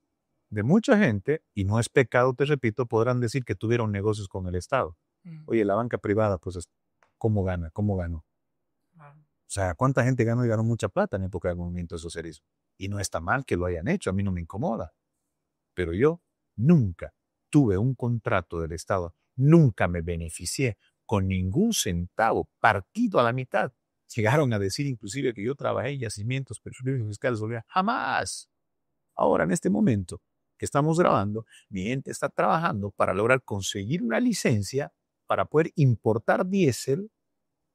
Speaker 1: de mucha gente, y no es pecado, te repito, podrán decir que tuvieron negocios con el Estado. Oye, la banca privada, pues, ¿cómo gana? ¿Cómo ganó? O sea, ¿cuánta gente ganó y ganó mucha plata en época del movimiento de socialismo? Y no está mal que lo hayan hecho, a mí no me incomoda. Pero yo nunca tuve un contrato del Estado, nunca me beneficié con ningún centavo partido a la mitad. Llegaron a decir inclusive que yo trabajé en yacimientos petrolíferos fiscales. Jamás. Ahora, en este momento que estamos grabando, mi gente está trabajando para lograr conseguir una licencia para poder importar diésel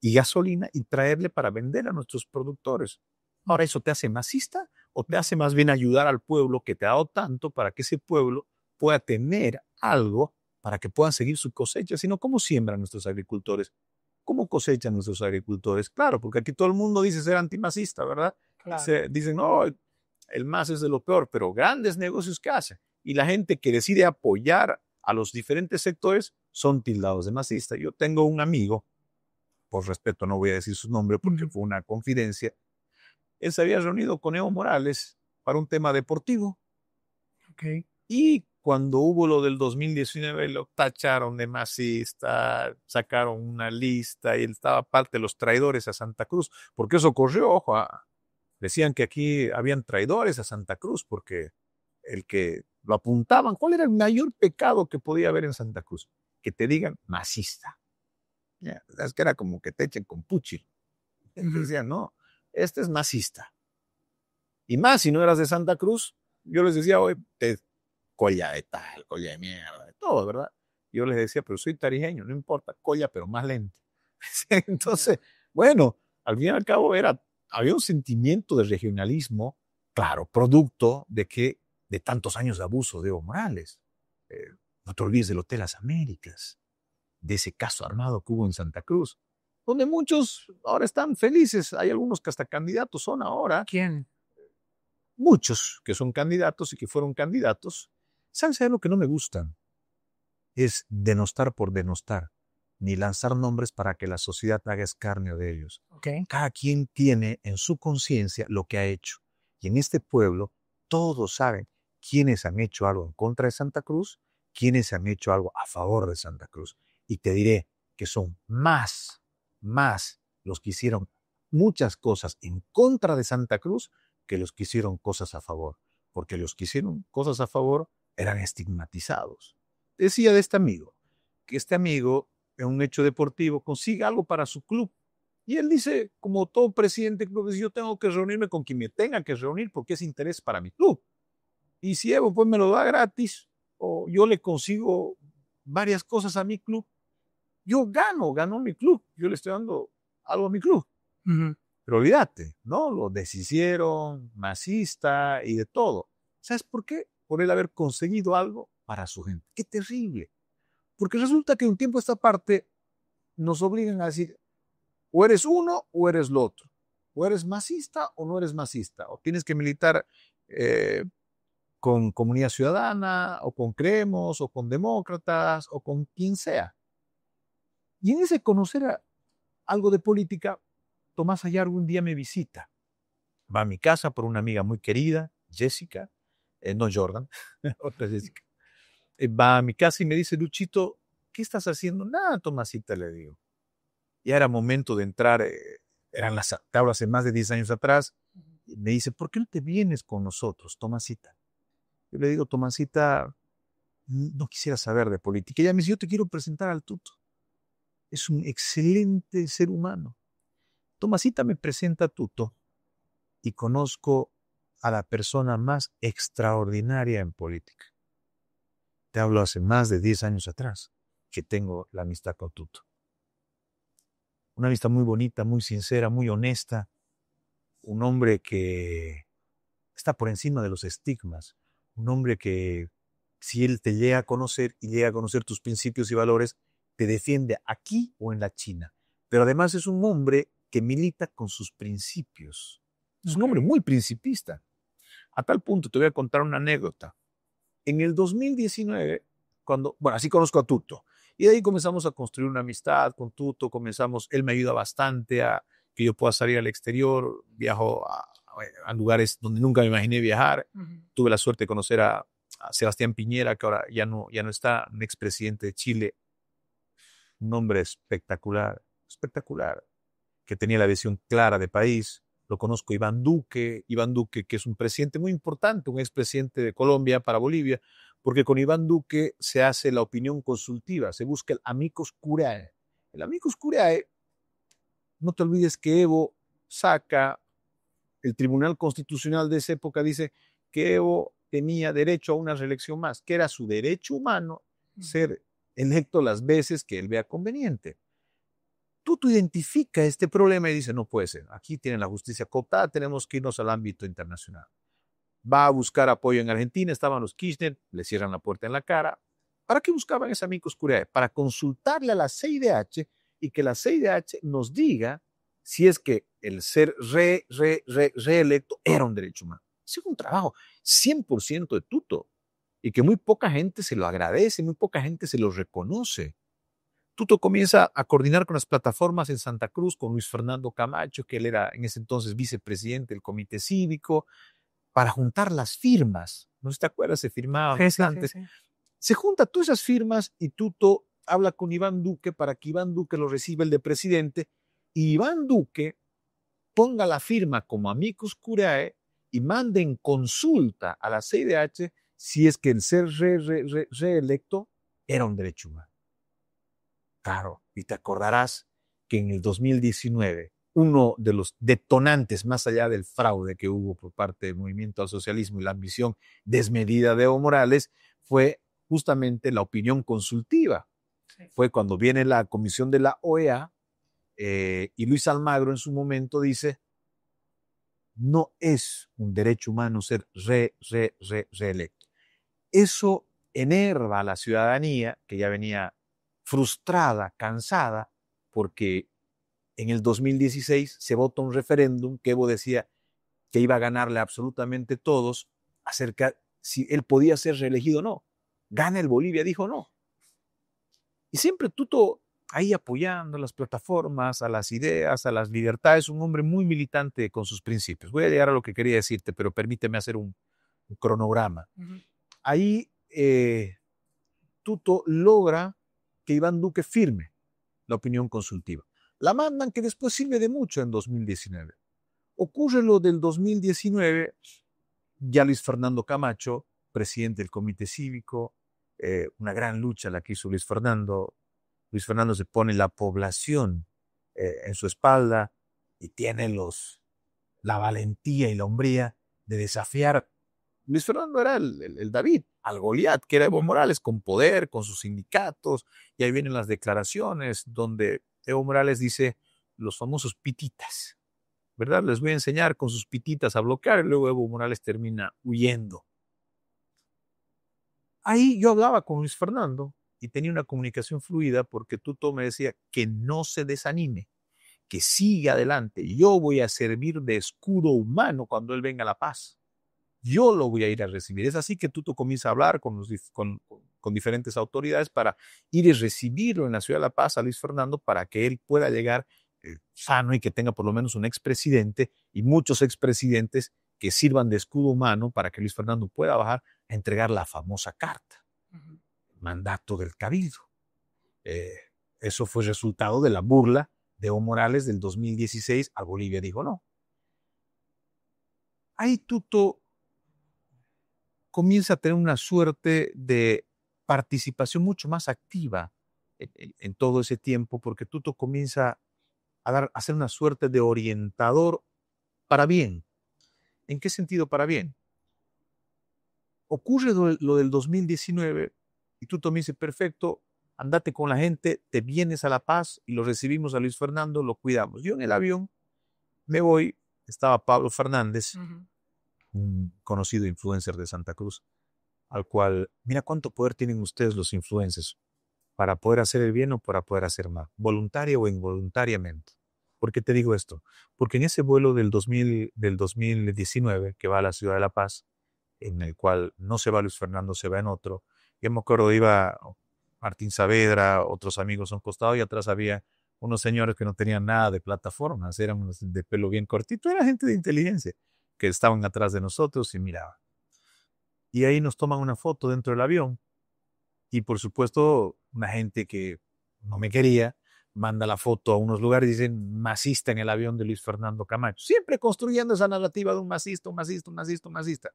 Speaker 1: y gasolina y traerle para vender a nuestros productores. Ahora, ¿eso te hace masista o te hace más bien ayudar al pueblo que te ha dado tanto para que ese pueblo pueda tener algo para que puedan seguir su cosecha? Sino, ¿cómo siembran nuestros agricultores? ¿Cómo cosechan nuestros agricultores? Claro, porque aquí todo el mundo dice ser antimasista, ¿verdad?
Speaker 2: Claro.
Speaker 1: Dicen, no, el MAS es de lo peor, pero grandes negocios que hace. Y la gente que decide apoyar a los diferentes sectores son tildados de masista. Yo tengo un amigo, por respeto no voy a decir su nombre porque fue una confidencia, él se había reunido con Evo Morales para un tema deportivo.
Speaker 2: Okay.
Speaker 1: Y cuando hubo lo del 2019, lo tacharon de masista, sacaron una lista y él estaba parte de los traidores a Santa Cruz, porque eso ocurrió, ojo, decían que aquí habían traidores a Santa Cruz porque el que lo apuntaban, ¿cuál era el mayor pecado que podía haber en Santa Cruz? Que te digan masista. Es que era como que te echen con puchi. Decían, no, este es masista. Y más si no eras de Santa Cruz, yo les decía, oye, colla de tal, colla de mierda, de todo, ¿verdad? Yo les decía, pero soy tarijeño, no importa, colla, pero más lento. Entonces, bueno, al fin y al cabo había un sentimiento de regionalismo, claro, producto de tantos años de abuso de Evo Morales. No te olvides del Hotel Las Américas, de ese caso armado que hubo en Santa Cruz, donde muchos ahora están felices. Hay algunos que hasta candidatos son ahora.
Speaker 2: ¿Quién?
Speaker 1: Muchos que son candidatos y que fueron candidatos. ¿Sabes lo que no me gusta? Es denostar por denostar, ni lanzar nombres para que la sociedad haga escarnio de ellos.
Speaker 2: Okay.
Speaker 1: Cada quien tiene en su conciencia lo que ha hecho. Y en este pueblo todos saben quiénes han hecho algo en contra de Santa Cruz, quiénes han hecho algo a favor de Santa Cruz. Y te diré que son más los que hicieron muchas cosas en contra de Santa Cruz que los que hicieron cosas a favor. Porque los que hicieron cosas a favor eran estigmatizados. Decía de este amigo, que este amigo en un hecho deportivo consigue algo para su club. Y él dice, como todo presidente del club, yo tengo que reunirme con quien me tenga que reunir porque es interés para mi club. Y si Evo pues me lo da gratis, o yo le consigo varias cosas a mi club, yo ganó mi club, yo le estoy dando algo a mi club. Pero olvídate, ¿no? Lo deshicieron, masista y de todo. ¿Sabes por qué? Por él haber conseguido algo para su gente. ¡Qué terrible! Porque resulta que un tiempo a esta parte nos obligan a decir, o eres uno o eres lo otro. O eres masista o no eres masista. O tienes que militar con Comunidad Ciudadana, o con Creemos, o con Demócratas, o con quien sea. Y en ese conocer algo de política, Tomás Ayargo un día me visita. Va a mi casa por una amiga muy querida, Jessica, no Jordan, otra Jessica. Va a mi casa y me dice, Luchito, ¿qué estás haciendo? Nada, Tomasita, le digo. Ya era momento de entrar, eran las tablas hace más de 10 años atrás. Y me dice, ¿por qué no te vienes con nosotros, Tomasita? Yo le digo, Tomasita, no quisiera saber de política. Y ella me dice, yo te quiero presentar al Tuto. Es un excelente ser humano. Tomasita me presenta a Tuto y conozco a la persona más extraordinaria en política. Te hablo hace más de 10 años atrás que tengo la amistad con Tuto. Una amistad muy bonita, muy sincera, muy honesta. Un hombre que está por encima de los estigmas. Un hombre que, si él te llega a conocer y llega a conocer tus principios y valores, te defiende aquí o en la China. Pero además es un hombre que milita con sus principios. Es un hombre muy principista. A tal punto, te voy a contar una anécdota. En el 2019, así conozco a Tuto. Y de ahí comenzamos a construir una amistad con Tuto. Él me ayuda bastante a que yo pueda salir al exterior. Viajo a lugares donde nunca me imaginé viajar. Tuve la suerte de conocer a a Sebastián Piñera, que ahora ya no está, un expresidente de Chile, un hombre espectacular, que tenía la visión clara de país. Lo conozco, Iván Duque, que es un presidente muy importante, un expresidente de Colombia para Bolivia, porque con Iván Duque se hace la opinión consultiva, se busca el amicus curiae. El amicus curiae, no te olvides que Evo saca, el Tribunal Constitucional de esa época dice que Evo tenía derecho a una reelección más, que era su derecho humano ser electo las veces que él vea conveniente. Tú identificas este problema y dices, no puede ser, aquí tienen la justicia cooptada, tenemos que irnos al ámbito internacional. Va a buscar apoyo en Argentina, estaban los Kirchner, le cierran la puerta en la cara. ¿Para qué buscaban ese amicus curiae? Para consultarle a la CIDH y que la CIDH nos diga si es que el ser reelecto era un derecho humano. Ese es un trabajo 100% de tuto y que muy poca gente se lo agradece, muy poca gente se lo reconoce. Tuto comienza a coordinar con las plataformas en Santa Cruz, con Luis Fernando Camacho, que él era en ese entonces vicepresidente del Comité Cívico, para juntar las firmas. ¿No te acuerdas? Se firmaban antes. Sí. Se junta todas esas firmas y Tuto habla con Iván Duque para que Iván Duque lo reciba el de presidente y Iván Duque ponga la firma como amicus curiae y mande en consulta a la CIDH si es que el ser reelecto era un derecho humano. Claro, y te acordarás que en el 2019 uno de los detonantes, más allá del fraude que hubo por parte del movimiento al socialismo y la ambición desmedida de Evo Morales, fue justamente la opinión consultiva. Sí. Fue cuando viene la comisión de la OEA y Luis Almagro en su momento dice, no es un derecho humano ser reelecto. Eso enerva a la ciudadanía, que ya venía frustrada, cansada, porque en el 2016 se vota un referéndum que Evo decía que iba a ganarle absolutamente todos acerca si él podía ser reelegido o no. Gana el Bolivia, dijo no. Y siempre Tuto ahí apoyando a las plataformas, a las ideas, a las libertades, un hombre muy militante con sus principios. Voy a llegar a lo que quería decirte, pero permíteme hacer un cronograma. Uh-huh. Ahí Tuto logra que Iván Duque firme la opinión consultiva. La mandan, que después sirve de mucho en 2019. Ocurre lo del 2019, ya Luis Fernando Camacho, presidente del Comité Cívico, una gran lucha la que hizo Luis Fernando. Luis Fernando se pone la población en su espalda y tiene la valentía y la hombría de desafiar. Luis Fernando era el David, al Goliat, que era Evo Morales, con poder, con sus sindicatos, y ahí vienen las declaraciones donde Evo Morales dice los famosos pititas, ¿verdad? Les voy a enseñar con sus pititas a bloquear, y luego Evo Morales termina huyendo. Ahí yo hablaba con Luis Fernando y tenía una comunicación fluida porque Tuto me decía que no se desanime, que siga adelante. Yo voy a servir de escudo humano cuando él venga a La Paz. Yo lo voy a ir a recibir. Es así que Tuto comienza a hablar con diferentes autoridades para ir y recibirlo en la ciudad de La Paz a Luis Fernando para que él pueda llegar sano y que tenga por lo menos un expresidente y muchos expresidentes que sirvan de escudo humano para que Luis Fernando pueda bajar a entregar la famosa carta, mandato del Cabildo. Eso fue resultado de la burla de Evo Morales del 2016. A Bolivia dijo no. Ahí Tuto comienza a tener una suerte de participación mucho más activa en todo ese tiempo, porque Tuto comienza a ser una suerte de orientador para bien. ¿En qué sentido para bien? Ocurre lo del 2019 y Tuto me dice, perfecto, andate con la gente, te vienes a La Paz y lo recibimos a Luis Fernando, lo cuidamos. Yo en el avión me voy, estaba Pablo Fernández, un conocido influencer de Santa Cruz, al cual, mira cuánto poder tienen ustedes los influencers para poder hacer el bien o para poder hacer mal, voluntaria o involuntariamente. ¿Por qué te digo esto? Porque en ese vuelo del 2019 que va a la ciudad de La Paz, en el cual no se va Luis Fernando, se va en otro, yo me acuerdo, iba Martín Saavedra, otros amigos a un costado y atrás había unos señores que no tenían nada de plataformas, eran unos de pelo bien cortito, era gente de inteligencia que estaban atrás de nosotros y miraban. Y ahí nos toman una foto dentro del avión. Y por supuesto, una gente que no me quería manda la foto a unos lugares y dicen masista en el avión de Luis Fernando Camacho. Siempre construyendo esa narrativa de un masista, un masista, un masista, un masista.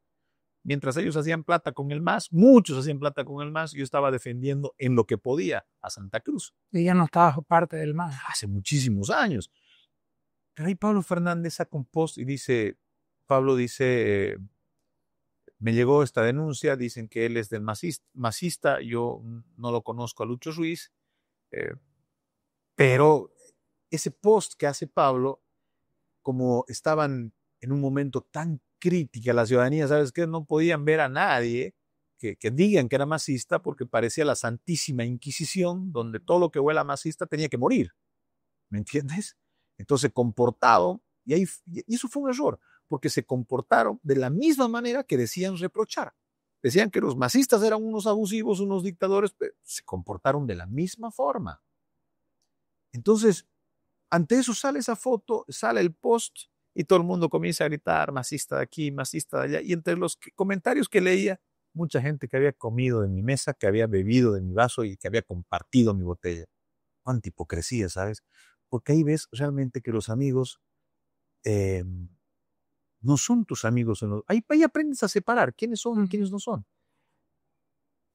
Speaker 1: Mientras ellos hacían plata con el MAS, muchos hacían plata con el MAS, yo estaba defendiendo en lo que podía a Santa Cruz.
Speaker 2: Y ya no estaba parte del MAS.
Speaker 1: Hace muchísimos años. Pero ahí Pablo Fernández saca un post y dice, Pablo dice, me llegó esta denuncia, dicen que él es del masista, yo no lo conozco a Lucho Ruiz, pero ese post que hace Pablo, como estaban en un momento tan crítico a la ciudadanía, ¿sabes qué? No podían ver a nadie que digan que era masista porque parecía la Santísima Inquisición, donde todo lo que huela a masista tenía que morir, ¿me entiendes? Entonces comportado, y eso fue un error, porque se comportaron de la misma manera que decían reprochar. Decían que los masistas eran unos abusivos, unos dictadores, pero se comportaron de la misma forma. Entonces, ante eso sale esa foto, sale el post y todo el mundo comienza a gritar masista de aquí, masista de allá. Y entre los comentarios que leía, mucha gente que había comido de mi mesa, que había bebido de mi vaso y que había compartido mi botella. Cuánta hipocresía, ¿sabes? Porque ahí ves realmente que los amigos no son tus amigos. Ahí aprendes a separar quiénes son y quiénes no son.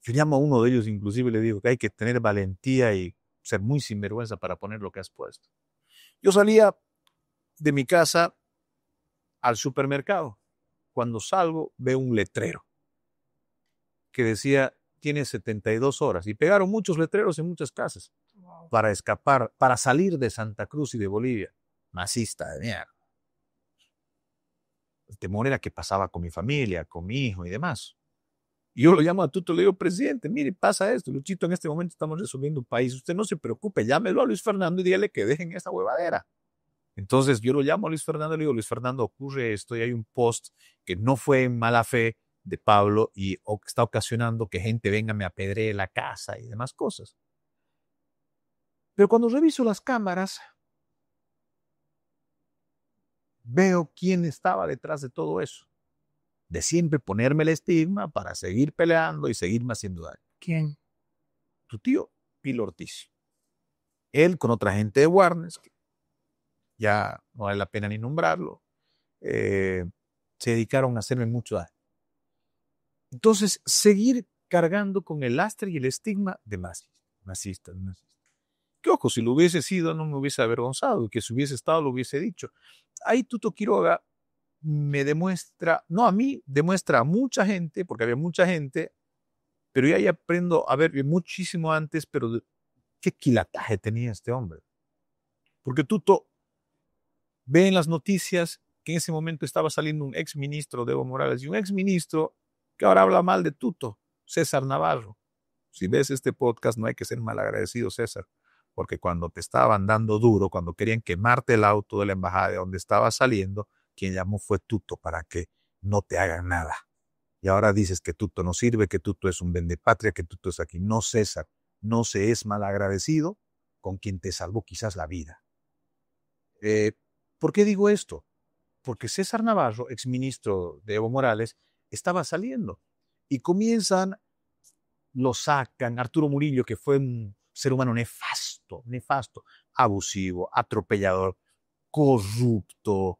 Speaker 1: Yo llamo a uno de ellos, inclusive le digo que hay que tener valentía y ser muy sinvergüenza para poner lo que has puesto. Yo salía de mi casa al supermercado. Cuando salgo veo un letrero que decía tiene 72 horas y pegaron muchos letreros en muchas casas para escapar, para salir de Santa Cruz y de Bolivia. Masista de mierda. El temor era que pasaba con mi familia, con mi hijo y demás. Y yo lo llamo a Tuto, le digo, presidente, mire, pasa esto, Luchito, en este momento estamos resolviendo un país, usted no se preocupe, llámelo a Luis Fernando y dígale que dejen esa huevadera. Entonces yo lo llamo a Luis Fernando y le digo, Luis Fernando, ocurre esto y hay un post que no fue en mala fe de Pablo y está ocasionando que gente venga, me apedree la casa y demás cosas. Pero cuando reviso las cámaras, veo quién estaba detrás de todo eso. De siempre ponerme el estigma para seguir peleando y seguirme haciendo daño.
Speaker 2: ¿Quién?
Speaker 1: Tu tío, Pilo Ortiz. Él con otra gente de Warner, que ya no vale la pena ni nombrarlo, se dedicaron a hacerme mucho daño. Entonces, seguir cargando con el lastre y el estigma de masista. Que ojo, si lo hubiese sido, no me hubiese avergonzado, que si hubiese estado, lo hubiese dicho. Ahí Tuto Quiroga me demuestra, no a mí, demuestra a mucha gente, porque había mucha gente, pero yo ahí aprendo a ver muchísimo antes, pero qué quilataje tenía este hombre. Porque Tuto ve en las noticias que en ese momento estaba saliendo un exministro de Evo Morales y un exministro que ahora habla mal de Tuto, César Navarro. Si ves este podcast no hay que ser malagradecido, César, porque cuando te estaban dando duro, cuando querían quemarte el auto de la embajada de donde estaba saliendo, quien llamó fue Tuto para que no te hagan nada. Y ahora dices que Tuto no sirve, que Tuto es un vendepatria, que Tuto es aquí. No, César, no se es malagradecido con quien te salvó quizás la vida. ¿Por qué digo esto? Porque César Navarro, exministro de Evo Morales, estaba saliendo y lo sacan, Arturo Murillo, que fue un ser humano nefasto, abusivo, atropellador, corrupto,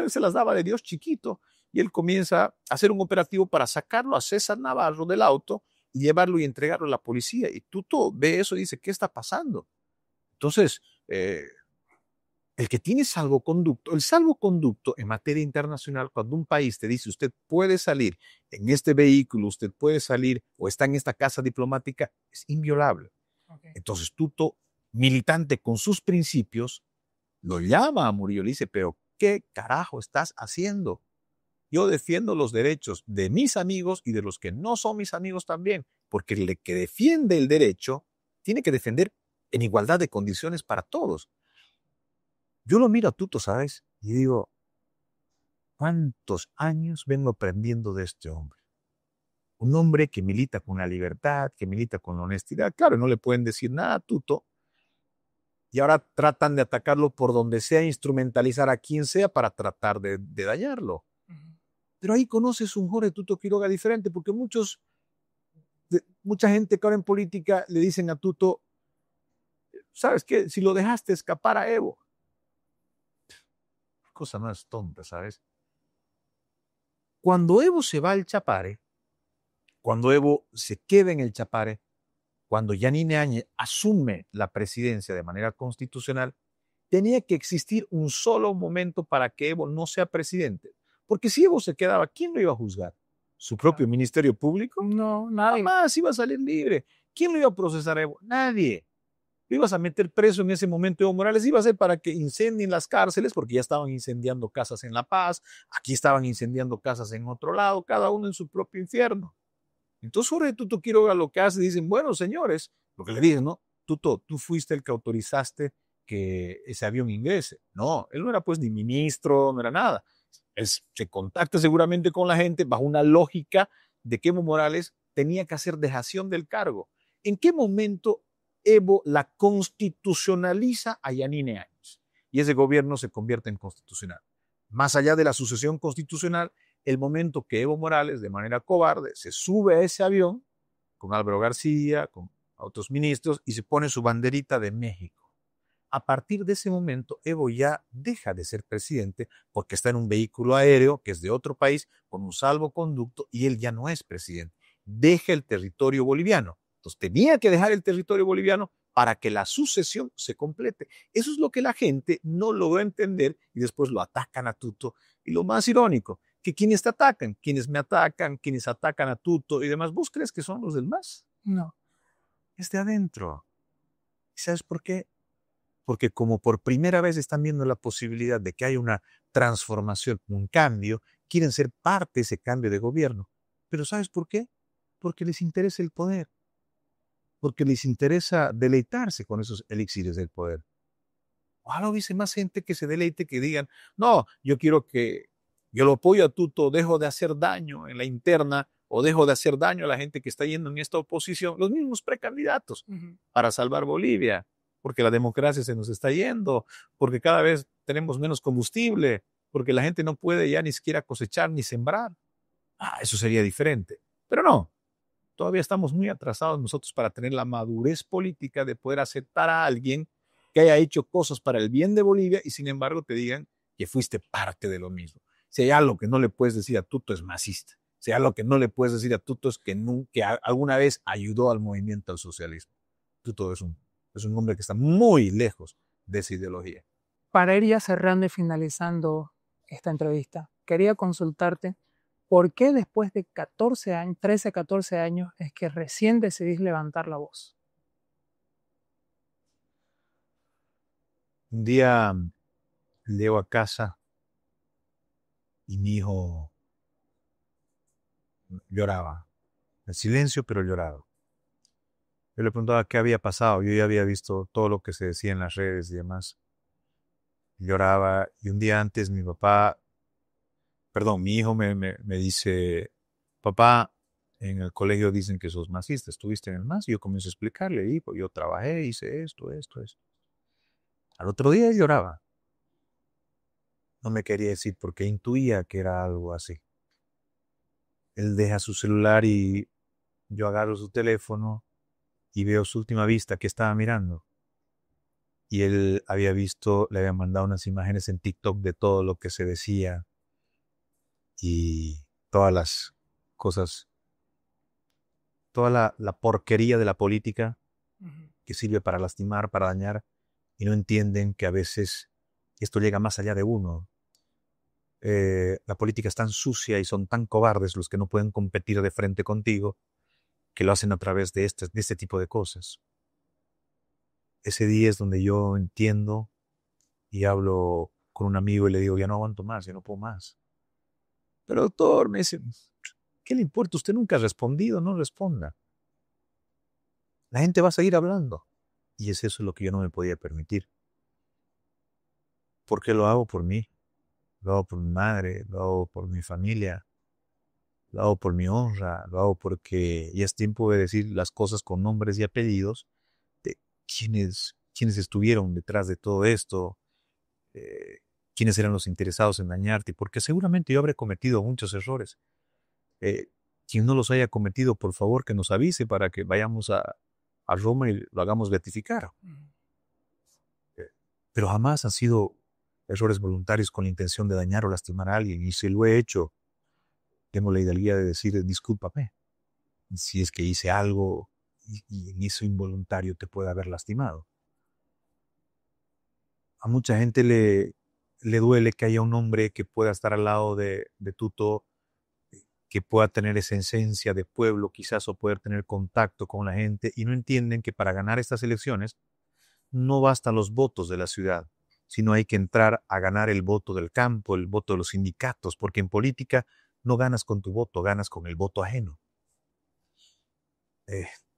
Speaker 1: se las daba de Dios chiquito, y él comienza a hacer un operativo para sacarlo a César Navarro del auto y llevarlo y entregarlo a la policía. Y Tuto ve eso y dice, ¿qué está pasando? Entonces, el que tiene salvoconducto, el salvoconducto en materia internacional, cuando un país te dice, usted puede salir en este vehículo, usted puede salir o está en esta casa diplomática, es inviolable. Okay. Entonces Tuto, militante con sus principios, lo llama a Murillo y le dice, pero ¿qué carajo estás haciendo? Yo defiendo los derechos de mis amigos y de los que no son mis amigos también, porque el que defiende el derecho tiene que defender en igualdad de condiciones para todos. Yo lo miro a Tuto, ¿sabes? Y digo, ¿cuántos años vengo aprendiendo de este hombre? Un hombre que milita con la libertad, que milita con la honestidad. Claro, no le pueden decir nada a Tuto. Y ahora tratan de atacarlo por donde sea, instrumentalizar a quien sea para tratar de dañarlo. Pero ahí conoces un Jorge Tuto Quiroga diferente, porque mucha gente que ahora en política le dicen a Tuto, ¿sabes qué? Si lo dejaste escapar a Evo. Cosa más tonta, ¿sabes? Cuando Evo se va al Chapare, cuando Evo se queda en el Chapare, cuando Yanine Áñez asume la presidencia de manera constitucional, tenía que existir un solo momento para que Evo no sea presidente. Porque si Evo se quedaba, ¿quién lo iba a juzgar? ¿Su propio Ministerio Público?
Speaker 2: No, nadie.
Speaker 1: Jamás iba a salir libre. ¿Quién lo iba a procesar a Evo? Nadie. Lo ibas a meter preso en ese momento Evo Morales, iba a ser para que incendien las cárceles, porque ya estaban incendiando casas en La Paz, aquí estaban incendiando casas en otro lado, cada uno en su propio infierno. Entonces Jorge Tuto Quiroga lo que hace, dicen, bueno, señores, lo que le dicen, ¿no? Tuto, tú fuiste el que autorizaste que ese avión ingrese. No, él no era pues ni ministro, no era nada. Él se contacta seguramente con la gente bajo una lógica de que Evo Morales tenía que hacer dejación del cargo. ¿En qué momento Evo la constitucionaliza a Yanine Áñez? Y ese gobierno se convierte en constitucional. Más allá de la sucesión constitucional, el momento que Evo Morales, de manera cobarde, se sube a ese avión con Álvaro García, con otros ministros, y se pone su banderita de México. A partir de ese momento, Evo ya deja de ser presidente porque está en un vehículo aéreo que es de otro país con un salvoconducto y él ya no es presidente. Deja el territorio boliviano. Entonces tenía que dejar el territorio boliviano para que la sucesión se complete. Eso es lo que la gente no logró entender y después lo atacan a Tuto. Y lo más irónico, que quienes te atacan, quienes me atacan, quienes atacan a Tuto y demás, ¿vos crees que son los del MAS?
Speaker 2: No.
Speaker 1: Es de adentro. ¿Sabes por qué? Porque como por primera vez están viendo la posibilidad de que haya una transformación, un cambio, quieren ser parte de ese cambio de gobierno. Pero ¿sabes por qué? Porque les interesa el poder. Porque les interesa deleitarse con esos elixires del poder. Ojalá hubiese más gente que se deleite, que digan, no, yo lo apoyo a Tuto, dejo de hacer daño en la interna o dejo de hacer daño a la gente que está yendo en esta oposición, los mismos precandidatos para salvar Bolivia, porque la democracia se nos está yendo, porque cada vez tenemos menos combustible, porque la gente no puede ya ni siquiera cosechar ni sembrar. Eso sería diferente. Pero no, todavía estamos muy atrasados nosotros para tener la madurez política de poder aceptar a alguien que haya hecho cosas para el bien de Bolivia y sin embargo te digan que fuiste parte de lo mismo. Si hay algo que no le puedes decir a Tuto es masista. Si hay algo que no le puedes decir a Tuto es que alguna vez ayudó al movimiento al socialismo. Tuto es un hombre que está muy lejos de esa ideología.
Speaker 2: Para ir ya cerrando y finalizando esta entrevista, quería consultarte por qué después de 14 años, 13, 14 años, es que recién decidís levantar la voz.
Speaker 1: Un día llego a casa y mi hijo lloraba. En silencio, pero lloraba. Yo le preguntaba qué había pasado. Yo ya había visto todo lo que se decía en las redes y demás. Lloraba y un día antes mi hijo me dice, papá, en el colegio dicen que sos masista, ¿estuviste en el MAS? Y yo comienzo a explicarle, y pues yo trabajé, hice esto. Al otro día él lloraba. No me quería decir porque intuía que era algo así. Él deja su celular y yo agarro su teléfono y veo su última vista que estaba mirando. Y él le había mandado unas imágenes en TikTok de todo lo que se decía y todas las cosas, toda la porquería de la política que sirve para lastimar, para dañar, y no entienden que a veces esto llega más allá de uno. La política es tan sucia y son tan cobardes los que no pueden competir de frente contigo que lo hacen a través de este tipo de cosas. Ese día es donde yo entiendo y hablo con un amigo y le digo, ya no aguanto más, ya no puedo más. Pero doctor, me dice, ¿qué le importa? Usted nunca ha respondido, no responda. La gente va a seguir hablando. Y es eso lo que yo no me podía permitir. Porque lo hago por mí, lo hago por mi madre, lo hago por mi familia, lo hago por mi honra, lo hago porque ya es tiempo de decir las cosas con nombres y apellidos de quienes estuvieron detrás de todo esto, quiénes eran los interesados en dañarte, porque seguramente yo habré cometido muchos errores. Quien no los haya cometido, por favor, que nos avise para que vayamos a Roma y lo hagamos beatificar. Pero jamás han sido errores voluntarios con la intención de dañar o lastimar a alguien. Y si lo he hecho, tengo la hidalguía de decir, discúlpame. Si es que hice algo y en eso involuntario te puede haber lastimado. A mucha gente le duele que haya un hombre que pueda estar al lado de Tuto, que pueda tener esa esencia de pueblo quizás, o poder tener contacto con la gente, y no entienden que para ganar estas elecciones no bastan los votos de la ciudad, sino hay que entrar a ganar el voto del campo, el voto de los sindicatos, porque en política no ganas con tu voto, ganas con el voto ajeno.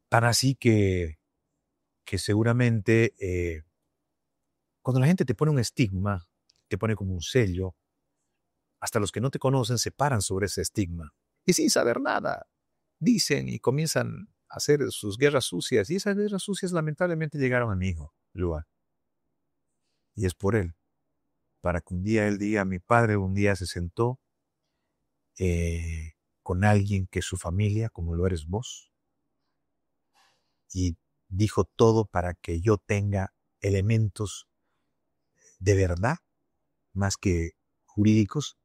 Speaker 1: Tan así que seguramente cuando la gente te pone un estigma, te pone como un sello, hasta los que no te conocen se paran sobre ese estigma. Y sin saber nada, dicen y comienzan a hacer sus guerras sucias. Y esas guerras sucias lamentablemente llegaron a mi hijo, Luan. Y es por él. Para que un día él diga, mi padre un día se sentó con alguien que es su familia, como lo eres vos, y dijo todo para que yo tenga elementos de verdad, más que jurídicos,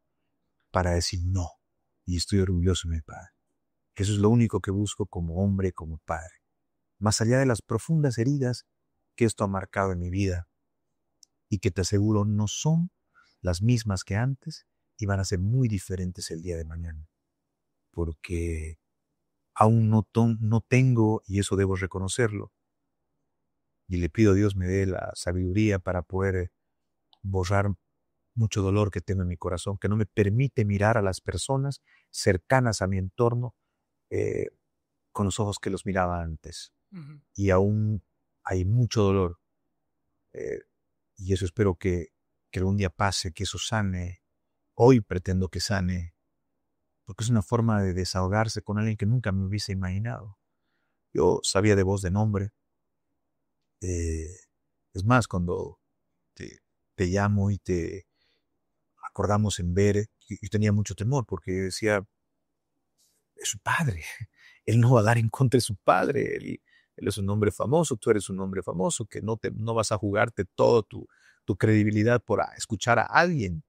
Speaker 1: para decir no. Y estoy orgulloso de mi padre. Eso es lo único que busco como hombre, como padre. Más allá de las profundas heridas que esto ha marcado en mi vida, y que te aseguro no son las mismas que antes y van a ser muy diferentes el día de mañana. Porque aún no tengo, y eso debo reconocerlo, y le pido a Dios me dé la sabiduría para poder borrar mucho dolor que tengo en mi corazón, que no me permite mirar a las personas cercanas a mi entorno con los ojos que los miraba antes. Uh-huh. Y aún hay mucho dolor. Y eso espero que algún día pase, que eso sane. Hoy pretendo que sane, porque es una forma de desahogarse con alguien que nunca me hubiese imaginado. Yo sabía de vos de nombre. Es más, cuando te llamo y te acordamos en ver, y tenía mucho temor, porque decía, es su padre, él no va a dar en contra de su padre, él es un hombre famoso, tú eres un hombre famoso, que no vas a jugarte toda tu credibilidad por escuchar a alguien.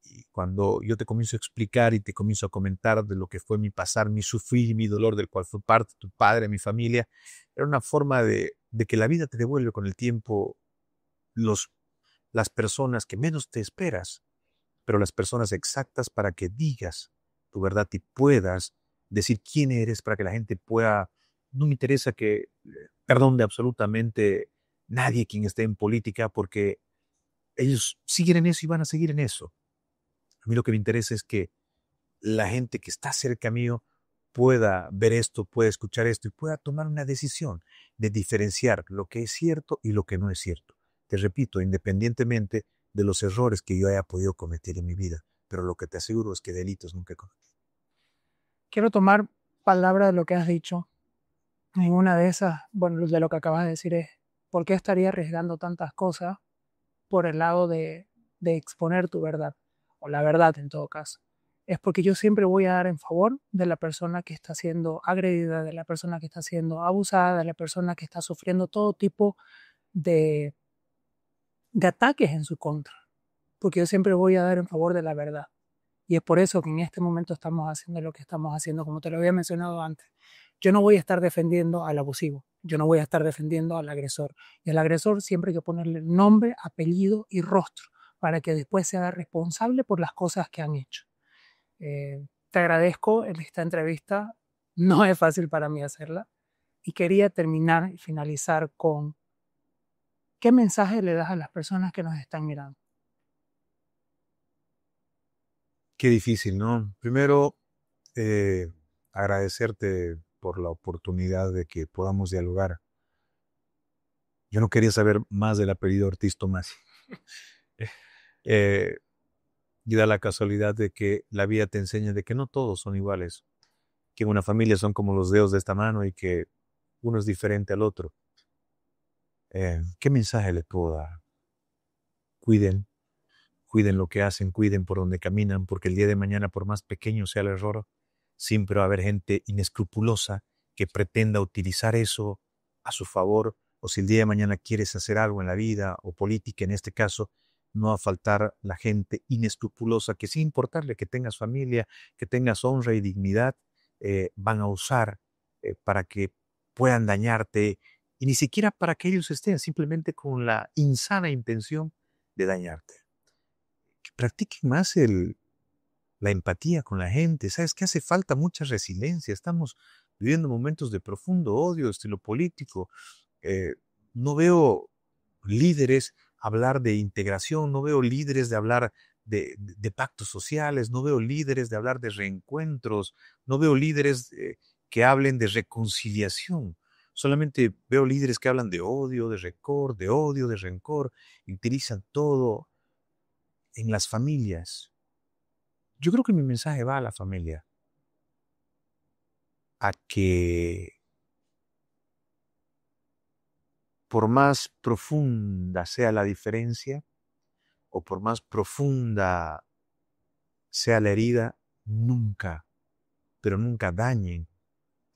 Speaker 1: Y cuando yo te comienzo a explicar y te comienzo a comentar de lo que fue mi pasar, mi sufrir y mi dolor, del cual fue parte tu padre, mi familia, era una forma de que la vida te devuelve con el tiempo las personas que menos te esperas, pero las personas exactas para que digas tu verdad y puedas decir quién eres, para que la gente pueda. No me interesa que perdón de absolutamente nadie quien esté en política, porque ellos siguen en eso y van a seguir en eso. A mí lo que me interesa es que la gente que está cerca mío pueda ver esto, pueda escuchar esto y pueda tomar una decisión de diferenciar lo que es cierto y lo que no es cierto. Te repito, independientemente de los errores que yo haya podido cometer en mi vida, pero lo que te aseguro es que delitos nunca he cometido.
Speaker 2: Quiero tomar palabra de lo que has dicho. En una de esas, bueno, de lo que acabas de decir es, ¿por qué estaría arriesgando tantas cosas por el lado de exponer tu verdad? O la verdad en todo caso. Es porque yo siempre voy a dar en favor de la persona que está siendo agredida, de la persona que está siendo abusada, de la persona que está sufriendo todo tipo de ataques en su contra. Porque yo siempre voy a dar en favor de la verdad. Y es por eso que en este momento estamos haciendo lo que estamos haciendo, como te lo había mencionado antes. Yo no voy a estar defendiendo al abusivo, yo no voy a estar defendiendo al agresor. Y al agresor siempre hay que ponerle nombre, apellido y rostro, para que después se haga responsable por las cosas que han hecho. Te agradezco en esta entrevista, no es fácil para mí hacerla, y quería terminar y finalizar con ¿qué mensaje le das a las personas que nos están mirando?
Speaker 1: Qué difícil, ¿no? Primero, agradecerte por la oportunidad de que podamos dialogar. Yo no quería saber más del apellido Ortiz Tomás. Y da la casualidad de que la vida te enseña de que no todos son iguales, que en una familia son como los dedos de esta mano y que uno es diferente al otro. ¿Qué mensaje le puedo dar? Cuiden cuiden lo que hacen, cuiden por donde caminan, porque el día de mañana, por más pequeño sea el error, siempre va a haber gente inescrupulosa que pretenda utilizar eso a su favor, o si el día de mañana quieres hacer algo en la vida, o política en este caso, no va a faltar la gente inescrupulosa que sin importarle que tengas familia, que tengas honra y dignidad, van a usar para que puedan dañarte, y ni siquiera para que ellos estén, simplemente con la insana intención de dañarte. Que practiquen más la empatía con la gente. ¿Sabes qué? Hace falta mucha resiliencia. Estamos viviendo momentos de profundo odio desde lo político. No veo líderes hablar de integración, no veo líderes de hablar de pactos sociales, no veo líderes de hablar de reencuentros, no veo líderes que hablen de reconciliación. Solamente veo líderes que hablan de odio, de rencor, de odio, de rencor, y utilizan todo en las familias. Yo creo que mi mensaje va a la familia, a que por más profunda sea la diferencia, o por más profunda sea la herida, nunca, pero nunca dañen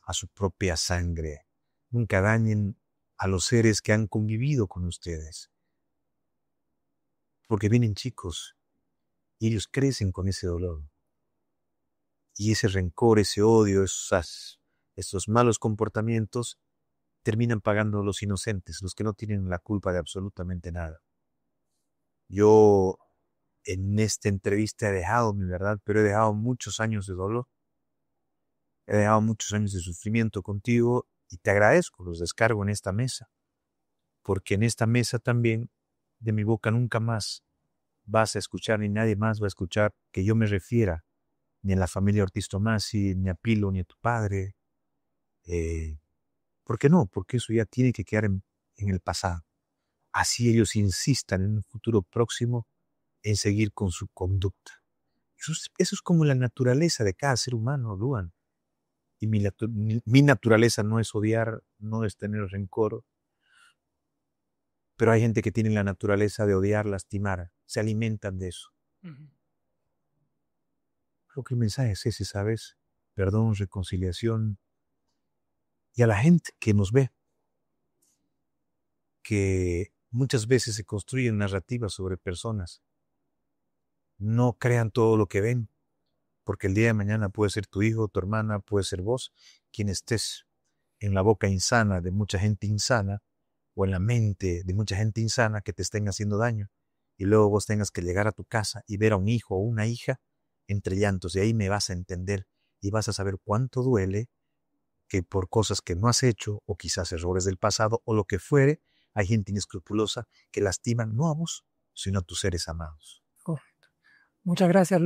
Speaker 1: a su propia sangre, nunca dañen a los seres que han convivido con ustedes. Porque vienen chicos y ellos crecen con ese dolor. Y ese rencor, ese odio, esos malos comportamientos terminan pagando los inocentes, los que no tienen la culpa de absolutamente nada. Yo en esta entrevista he dejado mi verdad, pero he dejado muchos años de dolor. He dejado muchos años de sufrimiento contigo y te agradezco, los descargo en esta mesa. Porque en esta mesa también, de mi boca nunca más vas a escuchar, ni nadie más va a escuchar que yo me refiera ni a la familia Ortiz Tomassi, ni a Pilo, ni a tu padre. ¿Por qué no? Porque eso ya tiene que quedar en el pasado. Así ellos insistan en un futuro próximo en seguir con su conducta. Eso es como la naturaleza de cada ser humano, Duan. Y mi naturaleza no es odiar, no es tener rencor. Pero hay gente que tiene la naturaleza de odiar, lastimar. Se alimentan de eso. Creo que el mensaje es ese, ¿sabes? Perdón, reconciliación. Y a la gente que nos ve, que muchas veces se construyen narrativas sobre personas. No crean todo lo que ven, porque el día de mañana puede ser tu hijo, tu hermana, puede ser vos, quien estés en la boca insana de mucha gente insana, o en la mente de mucha gente insana que te estén haciendo daño, y luego vos tengas que llegar a tu casa y ver a un hijo o una hija entre llantos, y ahí me vas a entender y vas a saber cuánto duele que por cosas que no has hecho, o quizás errores del pasado, o lo que fuere, hay gente inescrupulosa que lastiman no a vos, sino a tus seres amados.
Speaker 2: Correcto. Muchas gracias,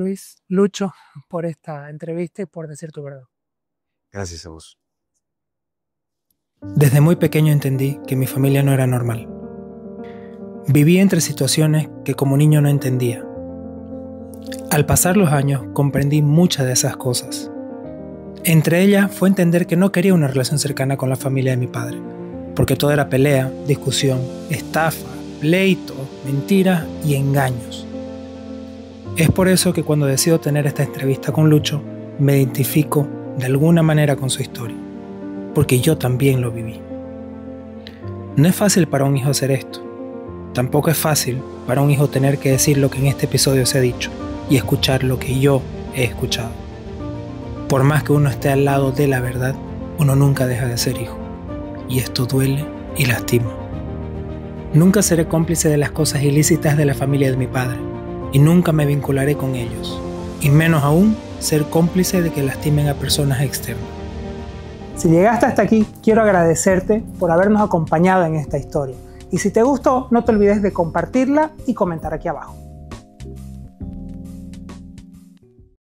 Speaker 2: Lucho, por esta entrevista y por decir tu verdad.
Speaker 1: Gracias a vos.
Speaker 8: Desde muy pequeño entendí que mi familia no era normal. Viví entre situaciones que como niño no entendía. Al pasar los años comprendí muchas de esas cosas. Entre ellas fue entender que no quería una relación cercana con la familia de mi padre, porque todo era pelea, discusión, estafa, pleito, mentiras y engaños. Es por eso que cuando decido tener esta entrevista con Lucho, me identifico de alguna manera con su historia, porque yo también lo viví. No es fácil para un hijo hacer esto. Tampoco es fácil para un hijo tener que decir lo que en este episodio se ha dicho y escuchar lo que yo he escuchado. Por más que uno esté al lado de la verdad, uno nunca deja de ser hijo. Y esto duele y lastima. Nunca seré cómplice de las cosas ilícitas de la familia de mi padre, y nunca me vincularé con ellos, y menos aún ser cómplice de que lastimen a personas externas.
Speaker 2: Si llegaste hasta aquí, quiero agradecerte por habernos acompañado en esta historia. Y si te gustó, no te olvides de compartirla y comentar aquí abajo.